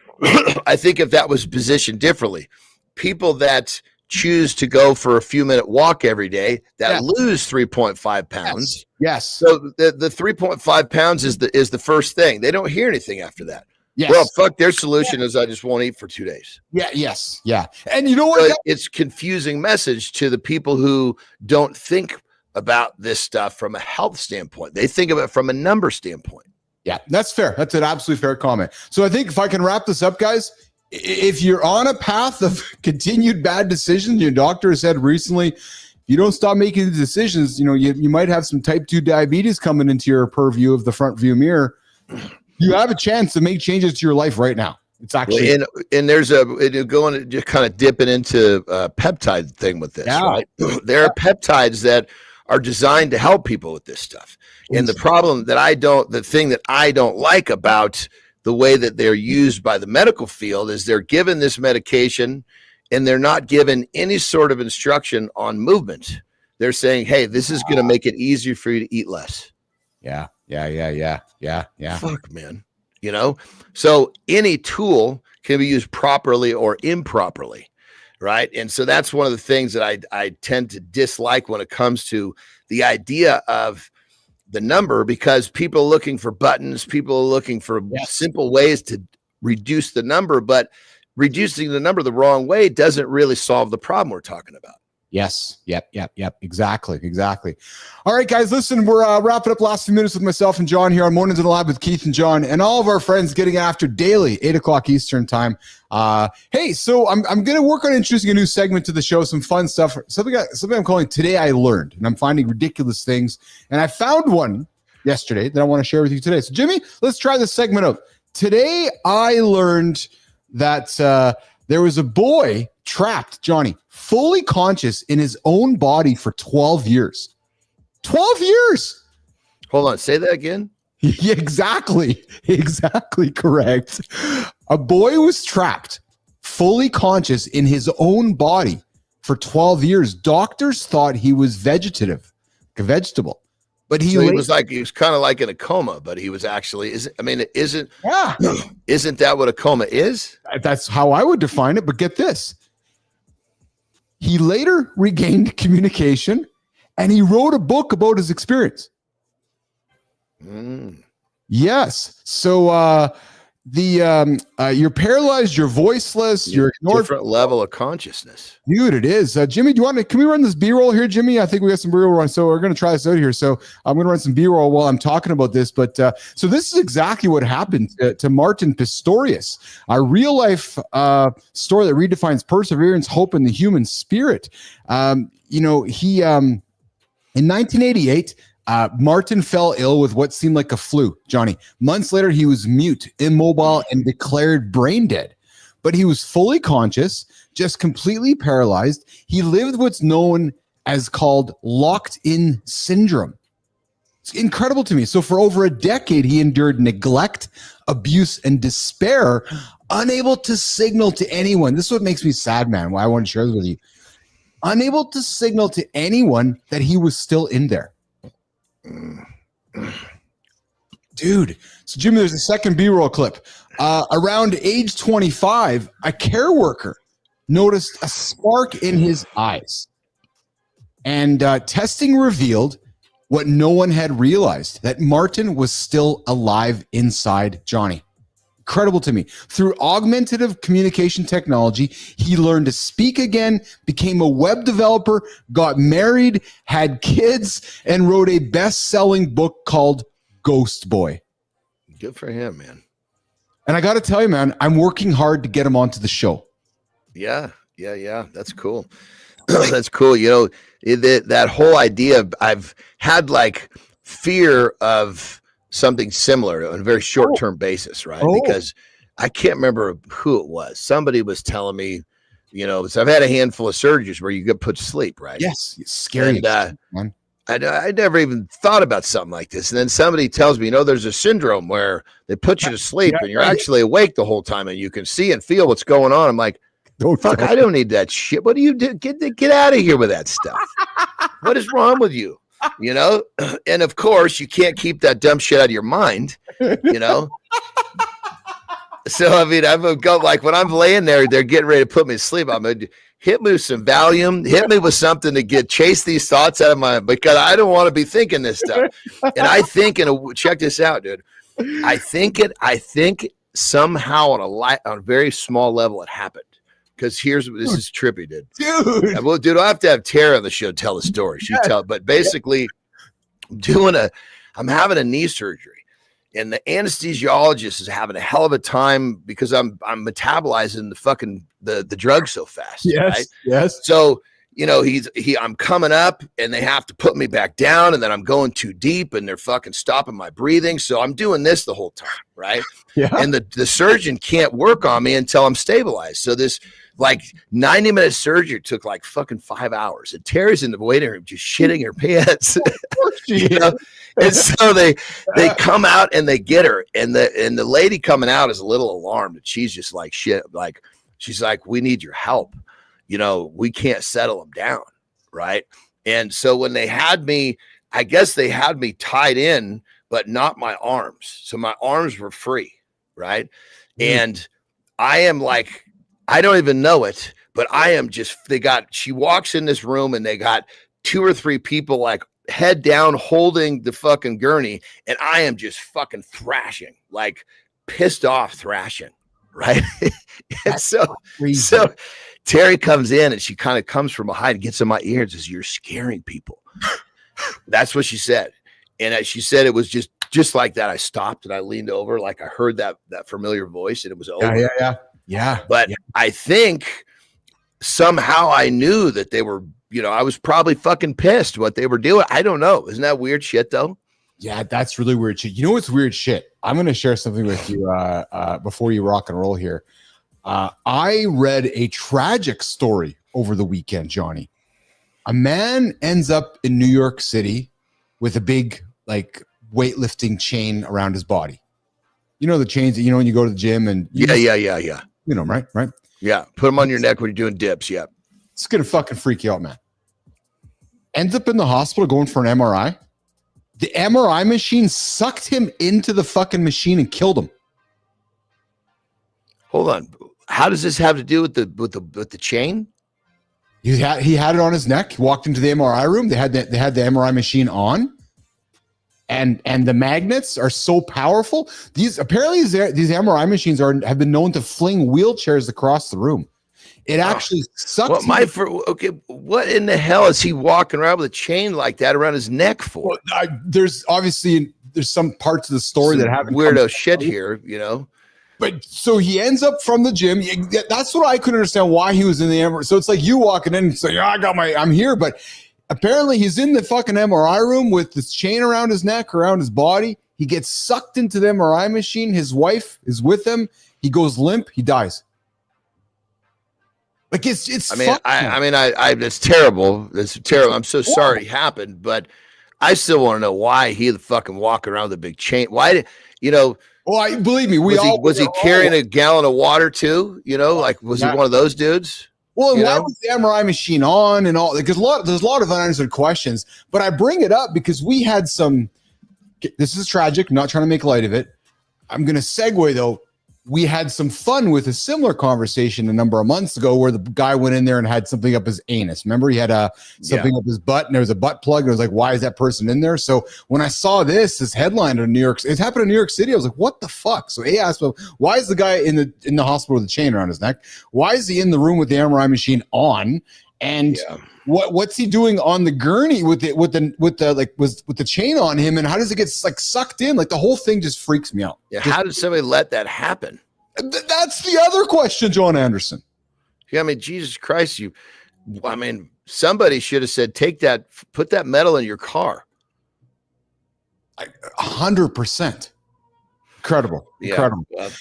B: I think if that was positioned differently, people that choose to go for a few minute walk every day that lose 3.5 pounds.
A: Yes.
B: So the 3.5 pounds is the first thing. They don't hear anything after that.
A: Yes.
B: Well, fuck, their solution is I just won't eat for 2 days.
A: Yeah. Yes. Yeah. And you know what?
B: So it's confusing message to the people who don't think about this stuff from a health standpoint. They think of it from a number standpoint.
A: Yeah, that's fair. That's an absolutely fair comment. So I think if I can wrap this up, guys, if you're on a path of continued bad decisions, your doctor said recently, if you don't stop making the decisions, you might have some type 2 diabetes coming into your purview of the front view mirror. You have a chance to make changes to your life right now. It's actually
B: and there's going to kind of dipping into a peptide thing with this. Right? There are peptides that are designed to help people with this stuff. And the thing that I don't like about the way that they're used by the medical field is they're given this medication and they're not given any sort of instruction on movement. They're saying, hey, this is going to make it easier for you to eat less.
A: Yeah.
B: Fuck, man. So any tool can be used properly or improperly. Right. And so that's one of the things that I tend to dislike when it comes to the idea of the number, because people are looking for buttons, people are looking for simple ways to reduce the number, but reducing the number the wrong way doesn't really solve the problem we're talking about.
A: Yes. Yep. Exactly. All right, guys, listen, we're wrapping up last few minutes with myself and John here on Mornings in the Lab with Keith and John and all of our friends getting after daily 8:00 Eastern time. Hey, so I'm going to work on introducing a new segment to the show, some fun stuff, something I'm calling Today I Learned, and I'm finding ridiculous things. And I found one yesterday that I want to share with you today. So Jimmy, let's try this segment out. Today I learned that there was a boy trapped, Johnny, fully conscious in his own body for 12 years. 12 years.
B: Hold on. Say that again.
A: Yeah, exactly correct. A boy was trapped fully conscious in his own body for 12 years. Doctors thought he was vegetable, but he was
B: kind of like in a coma, but he was actually, isn't that what a coma is?
A: That's how I would define it. But get this. He later regained communication, and he wrote a book about his experience. Yes. So you're paralyzed, you're voiceless, you're ignored.
B: Different level of consciousness.
A: Dude, it is. Jimmy, can we run this B-roll here, Jimmy? I think we got some B-roll run. So we're going to try this out here. So I'm going to run some B-roll while I'm talking about this. But so this is exactly what happened to Martin Pistorius, a real life story that redefines perseverance, hope, and the human spirit. He in 1988, Martin fell ill with what seemed like a flu, Johnny. Months later, he was mute, immobile, and declared brain dead. But he was fully conscious, just completely paralyzed. He lived what's known as called locked-in syndrome. It's incredible to me. So for over a decade, he endured neglect, abuse, and despair, unable to signal to anyone. This is what makes me sad, man, why I want to share this with you. Unable to signal to anyone that he was still in there. Dude, so Jimmy, there's a second B-roll clip. Around age 25, a care worker noticed a spark in his eyes, and testing revealed what no one had realized, that Martin was still alive inside Johnny. Incredible to me. Through augmentative communication technology, he learned to speak again, became a web developer, got married, had kids, and wrote a best-selling book called Ghost Boy.
B: Good for him, man.
A: And I got to tell you, man, I'm working hard to get him onto the show.
B: Yeah. That's cool. That's cool. That whole idea, I've had like fear of something similar on a very short-term basis, right? Because I can't remember who it was. Somebody was telling me, so I've had a handful of surgeries where you get put to sleep, right?
A: Yes, it's scary.
B: And, I never even thought about something like this. And then somebody tells me, there's a syndrome where they put you to sleep and you're actually awake the whole time and you can see and feel what's going on. I'm like, fuck, I don't need that shit. What do you do? Get out of here with that stuff. What is wrong with you? And of course you can't keep that dumb shit out of your mind, So, I mean, I've got like when I'm laying there, they're getting ready to put me to sleep. I'm going to hit me with some Valium, hit me with something to chase these thoughts out of my, because I don't want to be thinking this stuff. And I think, check this out, dude. I think somehow on a very small level, it happened. Because this is trippy, dude. Well, dude, I have to have Tara on the show tell the story. But basically, I'm having a knee surgery, and the anesthesiologist is having a hell of a time because I'm metabolizing the drug so fast.
A: Yes,
B: right?
A: Yes.
B: So I'm coming up, and they have to put me back down, and then I'm going too deep, and they're fucking stopping my breathing. So I'm doing this the whole time, right?
A: Yeah.
B: And the surgeon can't work on me until I'm stabilized. So this like 90-minute surgery took like fucking 5 hours. And Terry's in the waiting room just shitting her pants. And so they come out and they get her. And the lady coming out is a little alarmed. And she's just like, shit. Like, she's like, we need your help. We can't settle them down. Right. And so when they had me, I guess they had me tied in, but not my arms. So my arms were free. Right. And I am like, I don't even know it, but I am just, she walks in this room and they got 2 or 3 people like head down holding the fucking gurney. And I am just fucking thrashing, like pissed off thrashing. Right. And so Terry comes in and she kind of comes from behind and gets in my ear and says, "You're scaring people." That's what she said. And she said it was just like that. I stopped and I leaned over, like I heard that familiar voice, and it was over.
A: Yeah.
B: But I think somehow I knew that they were, I was probably fucking pissed what they were doing. I don't know. Isn't that weird shit though?
A: Yeah, that's really weird shit. You know what's weird shit? I'm going to share something with you before you rock and roll here. I read a tragic story over the weekend, Johnny. A man ends up in New York City with a big like weightlifting chain around his body. You know the chains that when you go to the gym and
B: yeah.
A: You know, right?
B: Yeah. Put them on your neck when you're doing dips. Yeah.
A: It's going to fucking freak you out, man. Ends up in the hospital going for an MRI. The MRI machine sucked him into the fucking machine and killed him.
B: Hold on. How does this have to do with the chain?
A: He had it on his neck. He walked into the MRI room. They had the MRI machine on, and the magnets are so powerful. These MRI machines have been known to fling wheelchairs across the room. It actually sucks.
B: What in the hell is he walking around with a chain like that around his neck for?
A: Well, there's some parts of the story that haven't
B: weirdo shit here, you know.
A: But so he ends up from the gym. That's what I couldn't understand, why he was in the MRI. So it's like you walking in and saying, I'm here. But apparently he's in the fucking MRI room with this chain around his neck, around his body. He gets sucked into the MRI machine. His wife is with him. He goes limp. He dies. Like it's it's
B: terrible. It's terrible. I'm so sorry it happened, but I still want to know why he the fucking walking around with a big chain. Why did
A: Well, believe me,
B: was he carrying a gallon of water too? You know, like was he one of those dudes?
A: Well, and why was the MRI machine on and all? Because there's a lot of unanswered questions. But I bring it up because we had some. This is tragic. I'm not trying to make light of it. I'm going to segue though. We had some fun with a similar conversation a number of months ago where the guy went in there and had something up his anus. Remember, he had something up his butt and there was a butt plug. And it was like, why is that person in there? So when I saw this headline in New York, it happened in New York City. I was like, what the fuck? So A asked, well, why is the guy in the hospital with a chain around his neck? Why is he in the room with the MRI machine on? And what's he doing on the gurney with the chain on him? And how does it get like sucked in? Like the whole thing just freaks me out.
B: Yeah, how did somebody let that happen?
A: That's the other question, John Anderson.
B: Yeah, I mean, Jesus Christ, somebody should have said, put that metal in your car.
A: 100%. Incredible.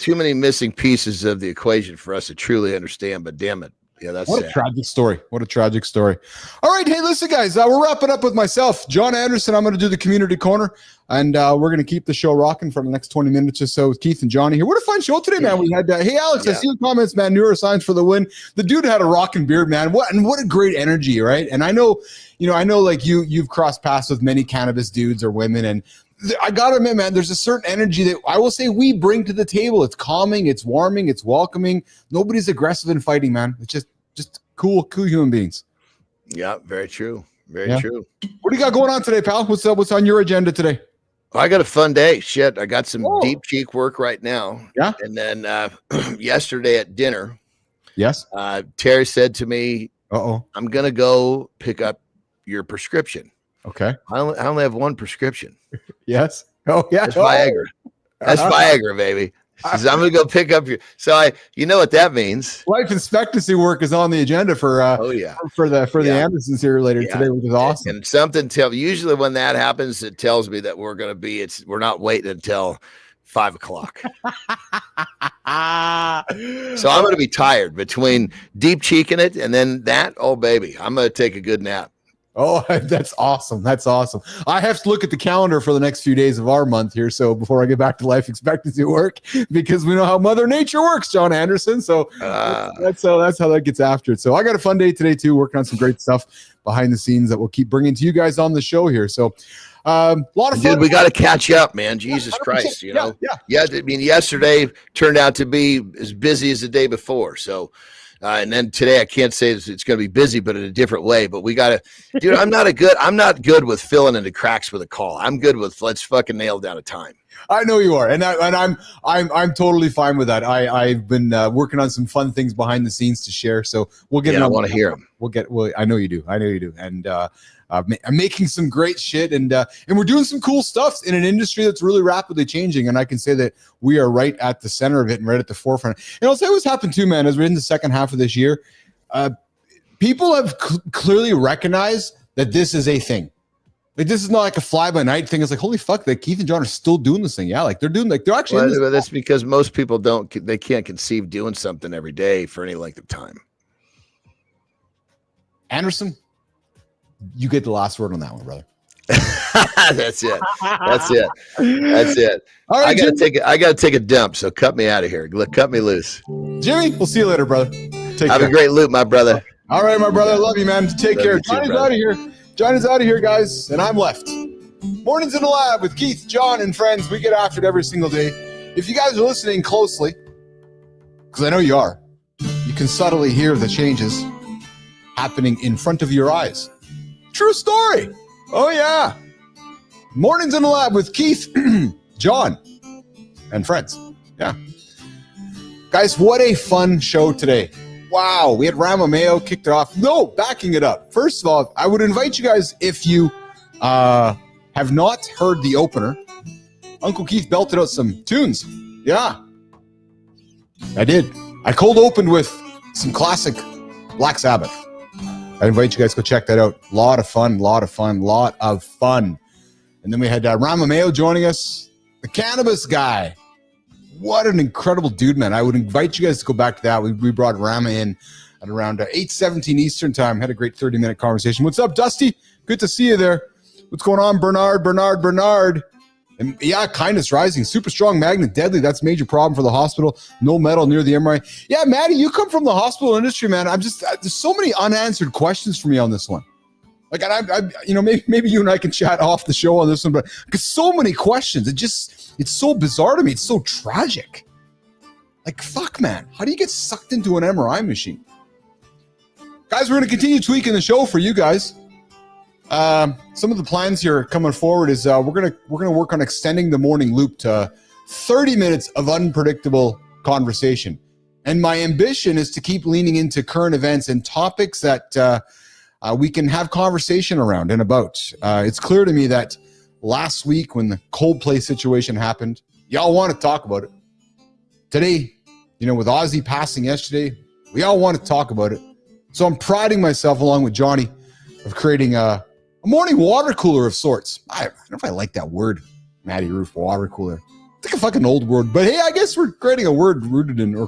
B: Too many missing pieces of the equation for us to truly understand, but damn it. Yeah, that's
A: what a tragic story. What a tragic story. All right. Hey, listen, guys, we're wrapping up with myself, John Anderson. I'm going to do the community corner, and we're going to keep the show rocking for the next 20 minutes or so with Keith and Johnny here. What a fun show today, man. We had, hey, Alex, I see your comments, man. Neuroscience for the win. The dude had a rocking beard, man. What a great energy, right? And I know like you've crossed paths with many cannabis dudes or women, and I got to admit, man, there's a certain energy that I will say we bring to the table. It's calming, it's warming, it's welcoming. Nobody's aggressive in fighting, man. It's just cool human beings.
B: Yeah, very true. Very true.
A: What do you got going on today, pal? What's on your agenda today?
B: I got a fun day. Shit, I got some deep cheek work right now.
A: Yeah.
B: And then yesterday at dinner, Terry said to me, I'm going to go pick up your prescription.
A: Okay.
B: I only have one prescription.
A: Yes. Oh, yeah.
B: That's Viagra. That's Viagra, baby. Says, I'm going to go pick up your. So you know what that means.
A: Life expectancy work is on the agenda for the Andersons here later today, which is awesome.
B: And something usually when that happens, it tells me that we're going to be. We're not waiting until 5 o'clock. So I'm going to be tired between deep cheeking it and then that. Oh baby, I'm going to take a good nap.
A: Oh, that's awesome. That's awesome. I have to look at the calendar for the next few days of our month here. So before I get back to life expectancy work, because we know how Mother Nature works, John Anderson. So that's how that gets after it. So I got a fun day today too, working on some great stuff behind the scenes that we'll keep bringing to you guys on the show here. So a lot of fun.
B: Dude, we got to catch up, man. Jesus Christ. You know? Yeah. I mean, yesterday turned out to be as busy as the day before. So, and then today I can't say it's going to be busy, but in a different way. But we got to, dude. I'm not good with filling in the cracks with a call. I'm good with let's fucking nail down a time.
A: I know you are, and I'm totally fine with that. I've been working on some fun things behind the scenes to share, so we'll get.
B: I want to hear them.
A: Well, I know you do, and I'm making some great shit, and we're doing some cool stuff in an industry that's really rapidly changing, and I can say that we are right at the center of it and right at the forefront. And I'll say what's happened too, man. As we're in the second half of this year, people have clearly recognized that this is a thing. Like this is not like a fly by night thing. It's like, holy fuck, like Keith and John are still doing this thing. Yeah, like they're actually.
B: Well, that's because most people they can't conceive doing something every day for any length of time.
A: Anderson, you get the last word on that one, brother.
B: That's it. All right, I gotta take a dump. So cut me out of here. Cut me loose.
A: Jimmy, we'll see you later, brother.
B: Have a great loop, my brother.
A: All right, my brother. I love you, man. Take care. Johnny's out of here. Johnny's out of here, guys, and I'm left. Mornings in the Lab with Keith, John, and friends. We get after it every single day. If you guys are listening closely, because I know you are, you can subtly hear the changes. happening in front of your eyes. True story. Oh, yeah. Mornings in the Lab with Keith, John, and friends. Yeah. Guys, what a fun show today. Wow, we had Rama Mayo kicked it off. No, backing it up. First of all, I would invite you guys, if you have not heard the opener, Uncle Keith belted out some tunes. Yeah, I did. I cold opened with some classic Black Sabbath. I invite you guys to go check that out. Lot of fun. And then we had Rama Mayo joining us, the Cannabis guy. What an incredible dude, man. I would invite you guys to go back to that. We brought Rama in at around 8:17 Eastern time. Had a great 30-minute conversation. What's up, Dusty? Good to see you there. What's going on, Bernard? And yeah, kindness rising. Super strong magnet, deadly. That's a major problem for the hospital. No metal near the MRI. Yeah, Maddie, you come from the hospital industry, man. There's so many unanswered questions for me on this one. Like, maybe you and I can chat off the show on this one, but because so many questions, it's so bizarre to me. It's so tragic. Like, fuck, man. How do you get sucked into an MRI machine? Guys, we're going to continue tweaking the show for you guys. Some of the plans here coming forward is we're gonna work on extending the morning loop to 30 minutes of unpredictable conversation. And my ambition is to keep leaning into current events and topics that we can have conversation around and about. It's clear to me that last week when the Coldplay situation happened, y'all want to talk about it. Today, with Ozzy passing yesterday, we all want to talk about it. So I'm priding myself, along with Johnny, of creating a morning water cooler of sorts. I don't know if I like that word, Matty Roof, water cooler. It's like a fucking old word, but hey, I guess we're creating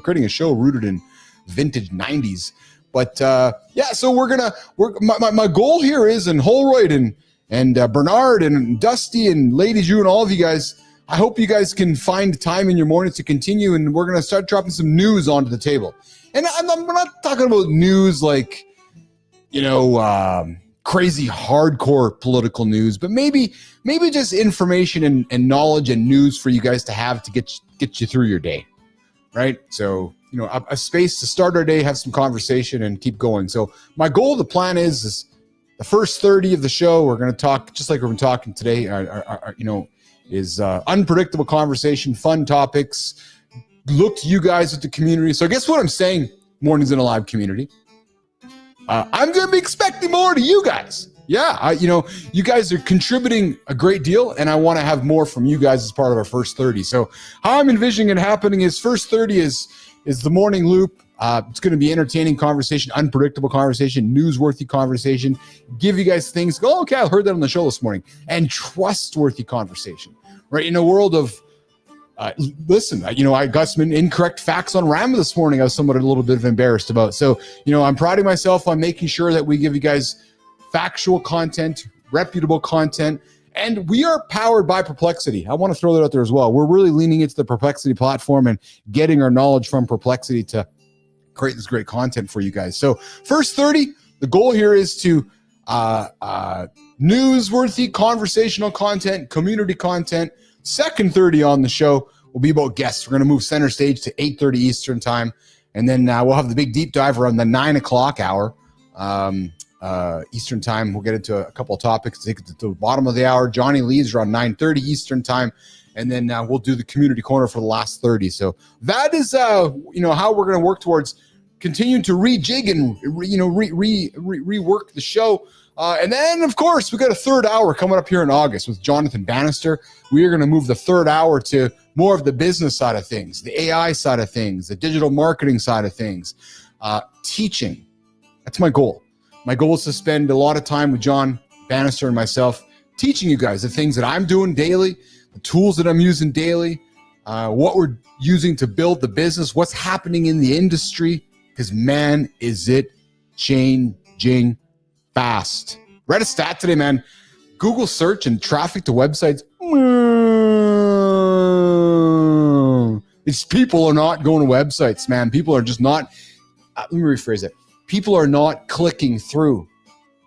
A: creating a show rooted in vintage 90s. But yeah, so my goal here is, and Holroyd and Bernard and Dusty and Lady Ju and all of you guys, I hope you guys can find time in your mornings to continue, and we're going to start dropping some news onto the table. And I'm not talking about news like, crazy hardcore political news, but maybe just information and knowledge and news for you guys to have to get you through your day, right? So, a space to start our day, have some conversation, and keep going. So my goal, the plan is the first 30 of the show, we're going to talk just like we've been talking today, is unpredictable conversation, fun topics, look to you guys at the community. So guess what I'm saying, Mornings in a Live community? I'm going to be expecting more to you guys. Yeah, you guys are contributing a great deal, and I want to have more from you guys as part of our first 30. So how I'm envisioning it happening is first 30 is the morning loop. It's going to be entertaining conversation, unpredictable conversation, newsworthy conversation, give you guys things, go, okay, I heard that on the show this morning, and trustworthy conversation, right? In a world of, listen, I got some incorrect facts on Rama this morning I was somewhat a little bit embarrassed about. So, I'm priding myself on making sure that we give you guys factual content, reputable content, and we are powered by Perplexity. I want to throw that out there as well. We're really leaning into the Perplexity platform and getting our knowledge from Perplexity to create this great content for you guys. So first 30, the goal here is to newsworthy conversational content, community content. Second 30 on the show will be about guests. We're going to move center stage to 8:30 Eastern time. And then we'll have the big deep dive around the 9 o'clock hour Eastern time. We'll get into a couple of topics, take it to the bottom of the hour. Johnny leaves around 9:30 Eastern time. And then we'll do the community corner for the last 30. So that is, how we're going to work towards continuing to rejig and, rework the show. And then, of course, we got a third hour coming up here in August with Jonathan Bannister. We are going to move the third hour to more of the business side of things, the AI side of things, the digital marketing side of things, teaching. That's my goal. My goal is to spend a lot of time with John Bannister and myself teaching you guys the things that I'm doing daily, the tools that I'm using daily, what we're using to build the business, what's happening in the industry, because, man, is it changing fast. Read a stat today, man. Google search and traffic to websites. It's people are not going to websites, man. People are just not. Let me rephrase it. People are not clicking through.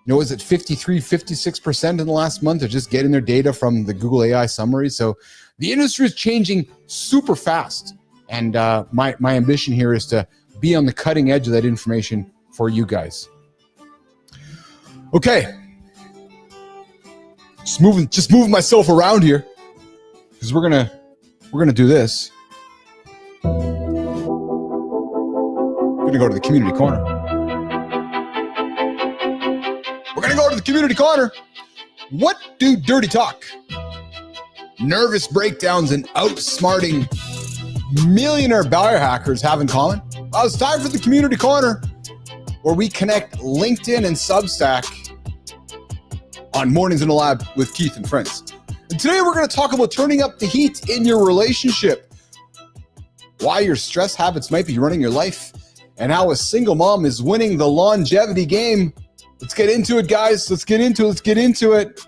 A: Is it 53, 56% in the last month? They're just getting their data from the Google AI summary. So the industry is changing super fast. And my ambition here is to be on the cutting edge of that information for you guys. Okay. Just moving myself around here. Because we're gonna do this. We're gonna go to the community corner. We're gonna go to the community corner. What do dirty talk, nervous breakdowns, and outsmarting millionaire biohackers have in common? Well, it's time for the community corner, where we connect LinkedIn and Substack on Mornings in the Lab with Keith and friends. And today we're going to talk about turning up the heat in your relationship, why your stress habits might be running your life, and how a single mom is winning the longevity game. Let's get into it, guys. Let's get into it.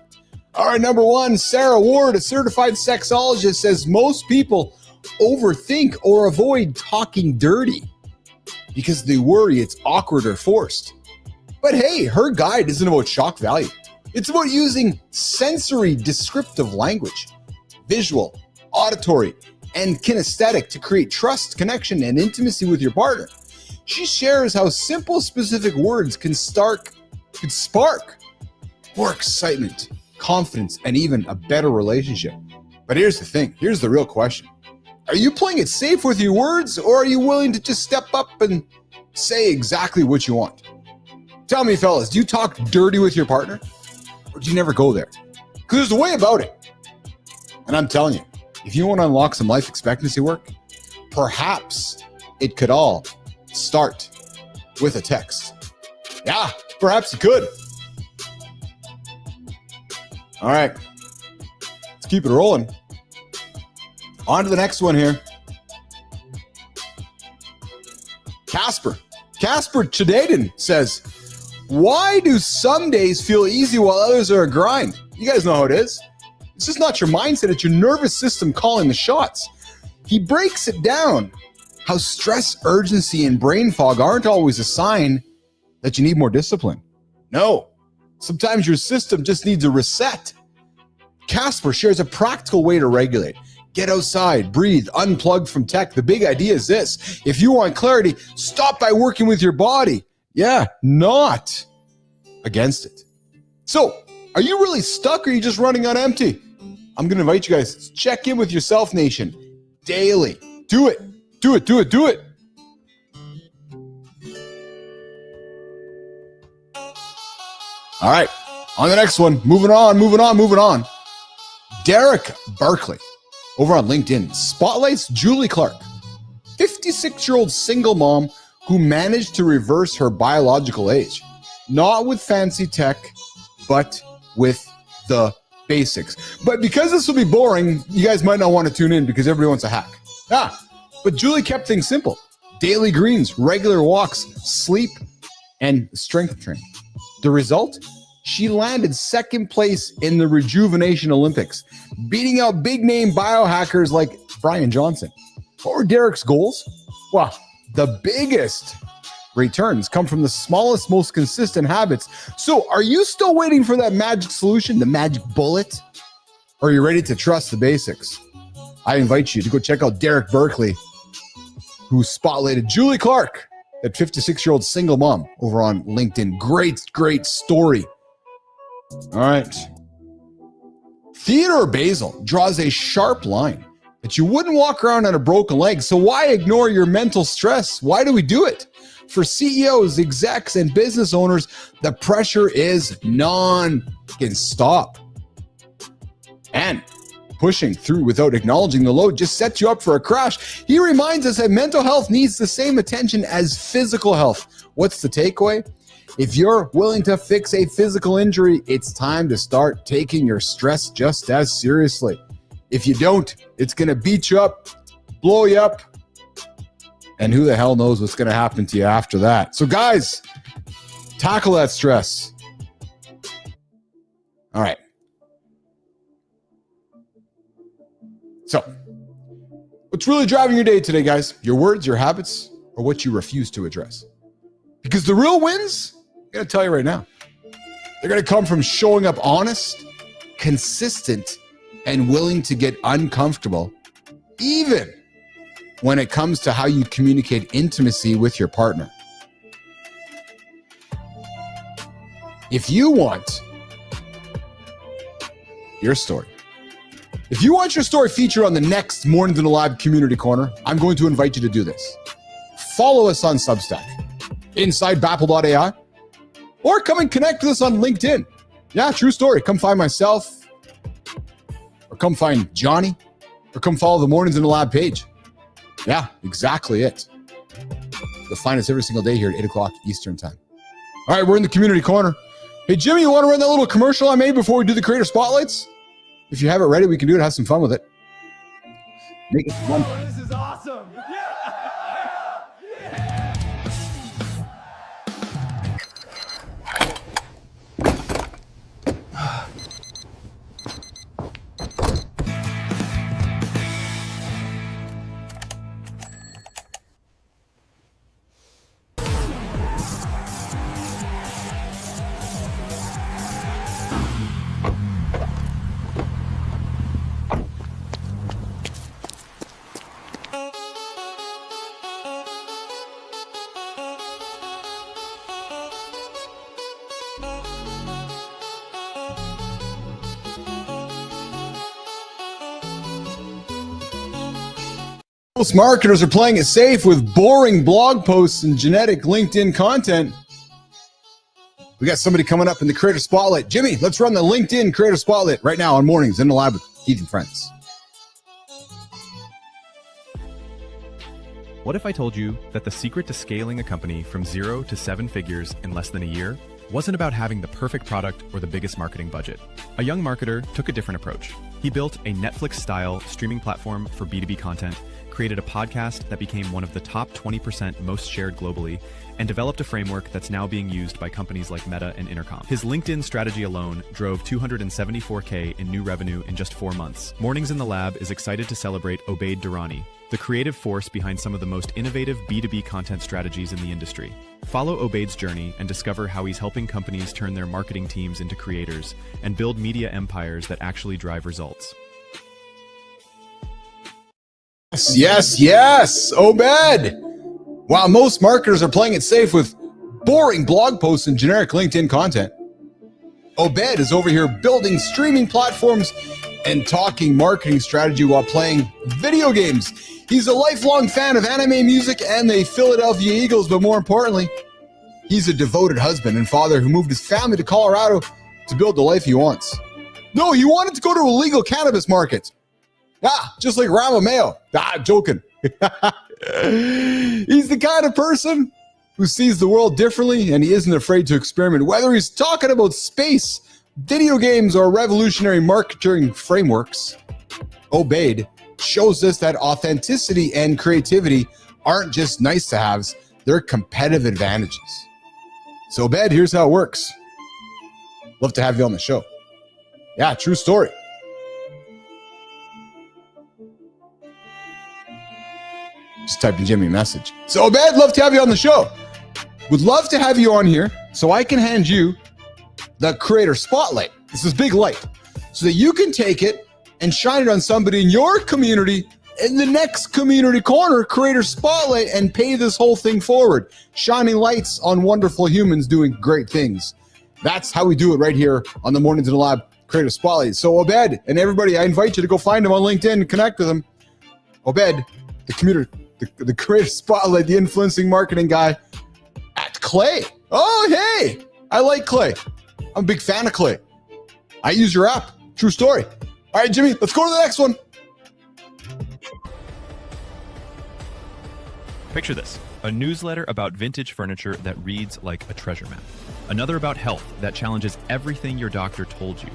A: All right, number one, Sarah Ward, a certified sexologist, says most people overthink or avoid talking dirty because they worry it's awkward or forced. But hey, her guide isn't about shock value. It's about using sensory descriptive language, visual, auditory, and kinesthetic to create trust, connection, and intimacy with your partner. She shares how simple, specific words can spark more excitement, confidence, and even a better relationship. But here's the thing. Here's the real question. Are you playing it safe with your words, or are you willing to just step up and say exactly what you want? Tell me, fellas, do you talk dirty with your partner? Or do you never go there? Because there's a way about it. And I'm telling you, if you want to unlock some life expectancy work, perhaps it could all start with a text. Yeah, perhaps it could. All right, let's keep it rolling. On to the next one here. Casper Chadaden says, why do some days feel easy while others are a grind? You guys know how it is. It's just not your mindset, it's your nervous system calling the shots. He breaks it down how stress, urgency, and brain fog aren't always a sign that you need more discipline. No, sometimes your system just needs a reset. Casper shares a practical way to regulate. Get outside, breathe, unplug from tech. The big idea is this. If you want clarity, stop by working with your body. Yeah, not against it. So, are you really stuck or are you just running on empty? I'm going to invite you guys to check in with yourself, nation, daily. Do it. All right, on the next one, moving on. Derek Barkley over on LinkedIn spotlights Julie Clark, 56-year-old single mom who managed to reverse her biological age, not with fancy tech, but with the basics. But because this will be boring, you guys might not want to tune in because everybody wants a hack. But Julie kept things simple. Daily greens, regular walks, sleep, and strength training. The result? She landed second place in the Rejuvenation Olympics, beating out big-name biohackers like Brian Johnson. What were Derek's goals? Well, the biggest returns come from the smallest, most consistent habits. So are you still waiting for that magic solution, the magic bullet? Or are you ready to trust the basics? I invite you to go check out Derek Barkley, who spotlighted Julie Clark, that 56-year-old single mom over on LinkedIn. Great story. All right. Theodore Basil draws a sharp line that you wouldn't walk around on a broken leg. So why ignore your mental stress? Why do we do it? For CEOs, execs, and business owners, the pressure is non-stop. And pushing through without acknowledging the load just sets you up for a crash. He reminds us that mental health needs the same attention as physical health. What's the takeaway? If you're willing to fix a physical injury, it's time to start taking your stress just as seriously. If you don't, it's going to beat you up, blow you up, and who the hell knows what's going to happen to you after that. So guys, tackle that stress. All right. So, what's really driving your day today, guys? Your words, your habits, or what you refuse to address? Because the real wins, I'm going to tell you right now, they're going to come from showing up honest, consistent, and willing to get uncomfortable, even when it comes to how you communicate intimacy with your partner. if you want your story, if you want your story featured on the next Mornings in the Lab Community Corner, I'm going to invite you to do this. Follow us on Substack, inside Bappel.ai, or come and connect with us on LinkedIn. Yeah, true story. Come find myself, or come find Johnny, or come follow the Mornings in the Lab page. Yeah, exactly it. You'll find us every single day here at 8 o'clock Eastern time. All right, we're in the community corner. Hey, Jimmy, you want to run that little commercial I made before we do the creator spotlights? If you have it ready, we can do it. Have some fun with it. Make it fun.
E: This is awesome.
A: Most marketers are playing it safe with boring blog posts and genetic LinkedIn content. We got somebody coming up in the Creator Spotlight. Jimmy, let's run the LinkedIn Creator Spotlight right now on Mornings in the Lab with Keith and Friends.
C: What if I told you that the secret to scaling a company from 0 to 7 figures in less than a year wasn't about having the perfect product or the biggest marketing budget? A young marketer took a different approach. He built a Netflix-style streaming platform for B2B content, created a podcast that became one of the top 20% most shared globally, and developed a framework that's now being used by companies like Meta and Intercom. His LinkedIn strategy alone drove $274K in new revenue in just 4 months. Mornings in the Lab is excited to celebrate Obaid Durrani, the creative force behind some of the most innovative B2B content strategies in the industry. Follow Obaid's journey and discover how he's helping companies turn their marketing teams into creators and build media empires that actually drive results.
A: Yes, Obed. While most marketers are playing it safe with boring blog posts and generic LinkedIn content, Obed is over here building streaming platforms and talking marketing strategy while playing video games. He's a lifelong fan of anime music and the Philadelphia Eagles, but more importantly, he's a devoted husband and father who moved his family to Colorado to build the life he wants. No, he wanted to go to a legal cannabis market. Just like Rama Mayo. Joking. He's the kind of person who sees the world differently, and he isn't afraid to experiment. Whether he's talking about space, video games, or revolutionary marketing frameworks, Obaid shows us that authenticity and creativity aren't just nice to haves, they're competitive advantages. So, Obed, here's how it works. Love to have you on the show. Yeah, true story. Just typing Jimmy a message. So, Obed, love to have you on the show. Would love to have you on here so I can hand you the Creator Spotlight. This is big light. So that you can take it and shine it on somebody in your community in the next community corner, Creator Spotlight, and pay this whole thing forward. Shining lights on wonderful humans doing great things. That's how we do it right here on the Mornings in the Lab Creator Spotlight. So, Obed and everybody, I invite you to go find him on LinkedIn and connect with him. Obed, the community. The Creator Spotlight, the influencing marketing guy at Clay. Oh, hey, I like Clay. I'm a big fan of Clay. I use your app. True story. All right, Jimmy, let's go to the next one.
C: Picture this, a newsletter about vintage furniture that reads like a treasure map. Another about health that challenges everything your doctor told you.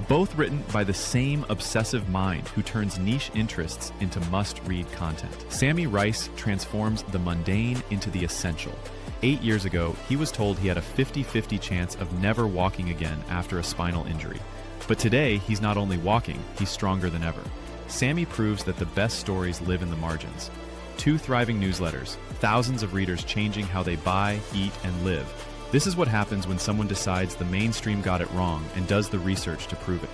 C: Both written by the same obsessive mind who turns niche interests into must-read content. Sammy Rice transforms the mundane into the essential. 8 years ago, he was told he had a 50-50 chance of never walking again after a spinal injury. But today, he's not only walking, he's stronger than ever. Sammy proves that the best stories live in the margins. 2 thriving newsletters, thousands of readers changing how they buy, eat, and live. This is what happens when someone decides the mainstream got it wrong and does the research to prove it.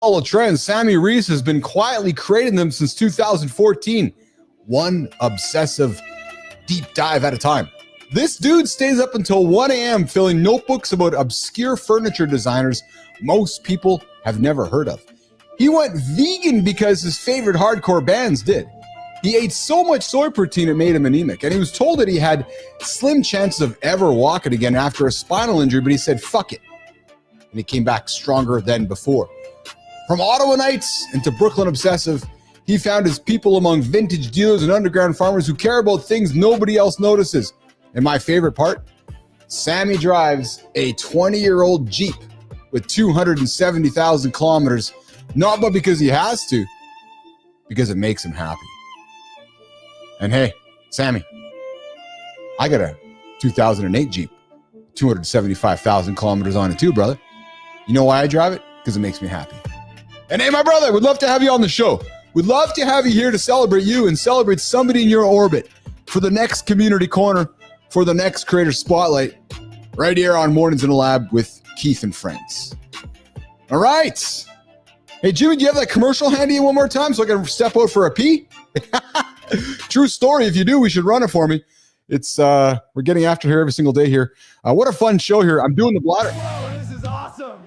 A: Follow trends. Sammy Reese has been quietly creating them since 2014. One obsessive deep dive at a time. This dude stays up until 1 a.m. filling notebooks about obscure furniture designers most people have never heard of. He went vegan because his favorite hardcore bands did. He ate so much soy protein it made him anemic, and he was told that he had slim chances of ever walking again after a spinal injury, but he said, fuck it. And he came back stronger than before. From Ottawa Nights into Brooklyn Obsessive, he found his people among vintage dealers and underground farmers who care about things nobody else notices. And my favorite part, Sammy drives a 20-year-old Jeep with 270,000 kilometers, not but because he has to, because it makes him happy. And hey, Sammy, I got a 2008 Jeep, 275,000 kilometers on it too, brother. You know why I drive it? Because it makes me happy. And hey, my brother, we'd love to have you on the show. We'd love to have you here to celebrate you and celebrate somebody in your orbit for the next community corner, for the next creator spotlight, right here on Mornings in the Lab with Keith and Friends. All right. Hey, Jimmy, do you have that commercial handy one more time so I can step out for a pee? True story. If you do, we should run it for me. It's we're getting after here every single day here. What a fun show here. I'm doing the bladder.
E: Whoa, this is awesome.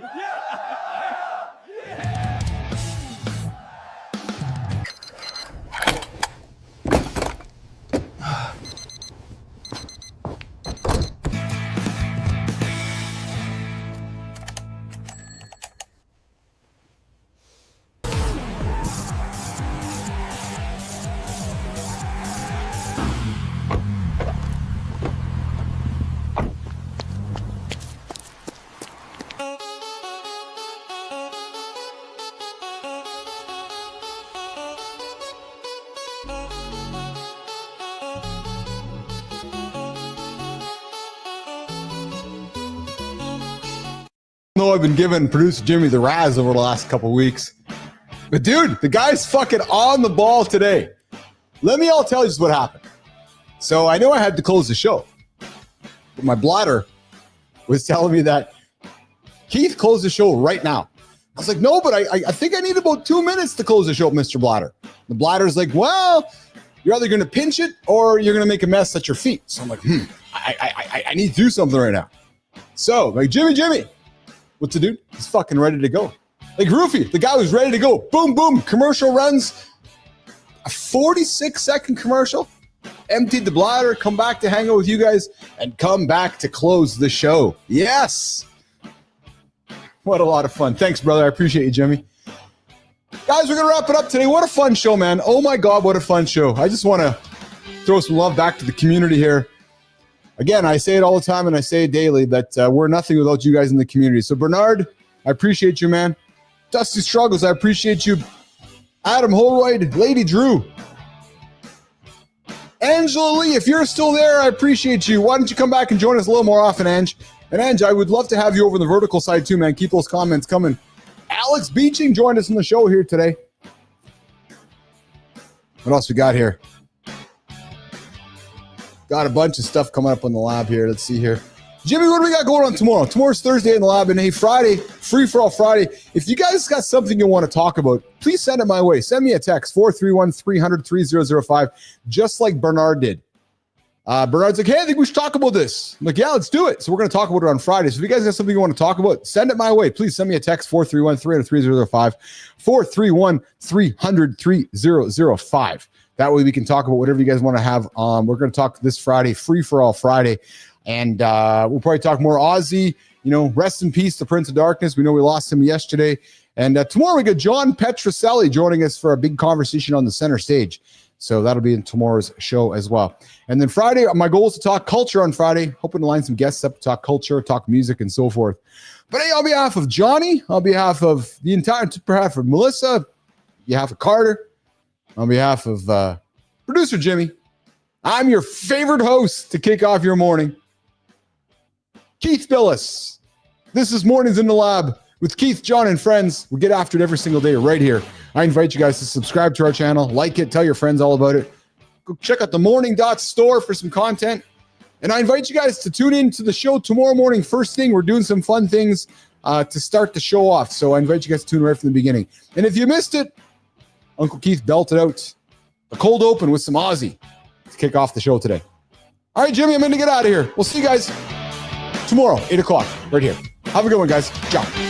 A: No, I've been giving producer Jimmy the razz over the last couple weeks. But dude, the guy's fucking on the ball today. Let me all tell you just what happened. So I know I had to close the show. But my bladder was telling me that Keith closed the show right now. I was like, no, but I think I need about 2 minutes to close the show, Mr. Bladder. The bladder's like, well, you're either going to pinch it or you're going to make a mess at your feet. So I'm like, I need to do something right now. So like, Jimmy. What's the dude? He's fucking ready to go. Like Roofy, the guy was ready to go. Boom, boom. Commercial runs. A 46-second commercial. Emptied the bladder. Come back to hang out with you guys. And come back to close the show. Yes. What a lot of fun. Thanks, brother. I appreciate you, Jimmy. Guys, we're going to wrap it up today. What a fun show, man. Oh, my God, what a fun show. I just want to throw some love back to the community here. Again, I say it all the time and I say it daily, but we're nothing without you guys in the community. So, Bernard, I appreciate you, man. Dusty Struggles, I appreciate you. Adam Holroyd, Lady Drew. Angela Lee, if you're still there, I appreciate you. Why don't you come back and join us a little more often, Ange? And Ange, I would love to have you over on the vertical side too, man. Keep those comments coming. Alex Beeching joined us on the show here today. What else we got here? Got a bunch of stuff coming up on the lab here. Let's see here. Jimmy, what do we got going on tomorrow? Tomorrow's Thursday in the lab, and hey, Friday, Free For All Friday. If you guys got something you want to talk about, please send it my way. Send me a text, 431-300-3005, just like Bernard did. Bernard's like, hey, I think we should talk about this. I'm like, yeah, let's do it. So we're going to talk about it on Friday. So if you guys have something you want to talk about, send it my way. Please send me a text, 431-300-3005, 431-300-3005. That way we can talk about whatever you guys want to have. We're going to talk this Friday, Free For All Friday. And we'll probably talk more Ozzy, rest in peace, the Prince of Darkness. We know we lost him yesterday. And tomorrow we got John Petroselli joining us for a big conversation on the center stage. So that'll be in tomorrow's show as well. And then Friday, my goal is to talk culture on Friday. Hoping to line some guests up to talk culture, talk music, and so forth. But hey, on behalf of Johnny, on behalf of the entire, on behalf of Melissa, on behalf of Carter, on behalf of producer Jimmy, I'm your favorite host to kick off your morning, Keith Billis. This is Mornings in the Lab with Keith, John, and friends. We get after it every single day right here. I invite you guys to subscribe to our channel, like it, tell your friends all about it. Go check out the morning.store for some content. And I invite you guys to tune in to the show tomorrow morning. First thing, we're doing some fun things to start the show off. So I invite you guys to tune right from the beginning. And if you missed it, Uncle Keith belted out a cold open with some Ozzy to kick off the show today. All right, Jimmy, I'm going to get out of here. We'll see you guys tomorrow, 8 o'clock, right here. Have a good one, guys. Ciao.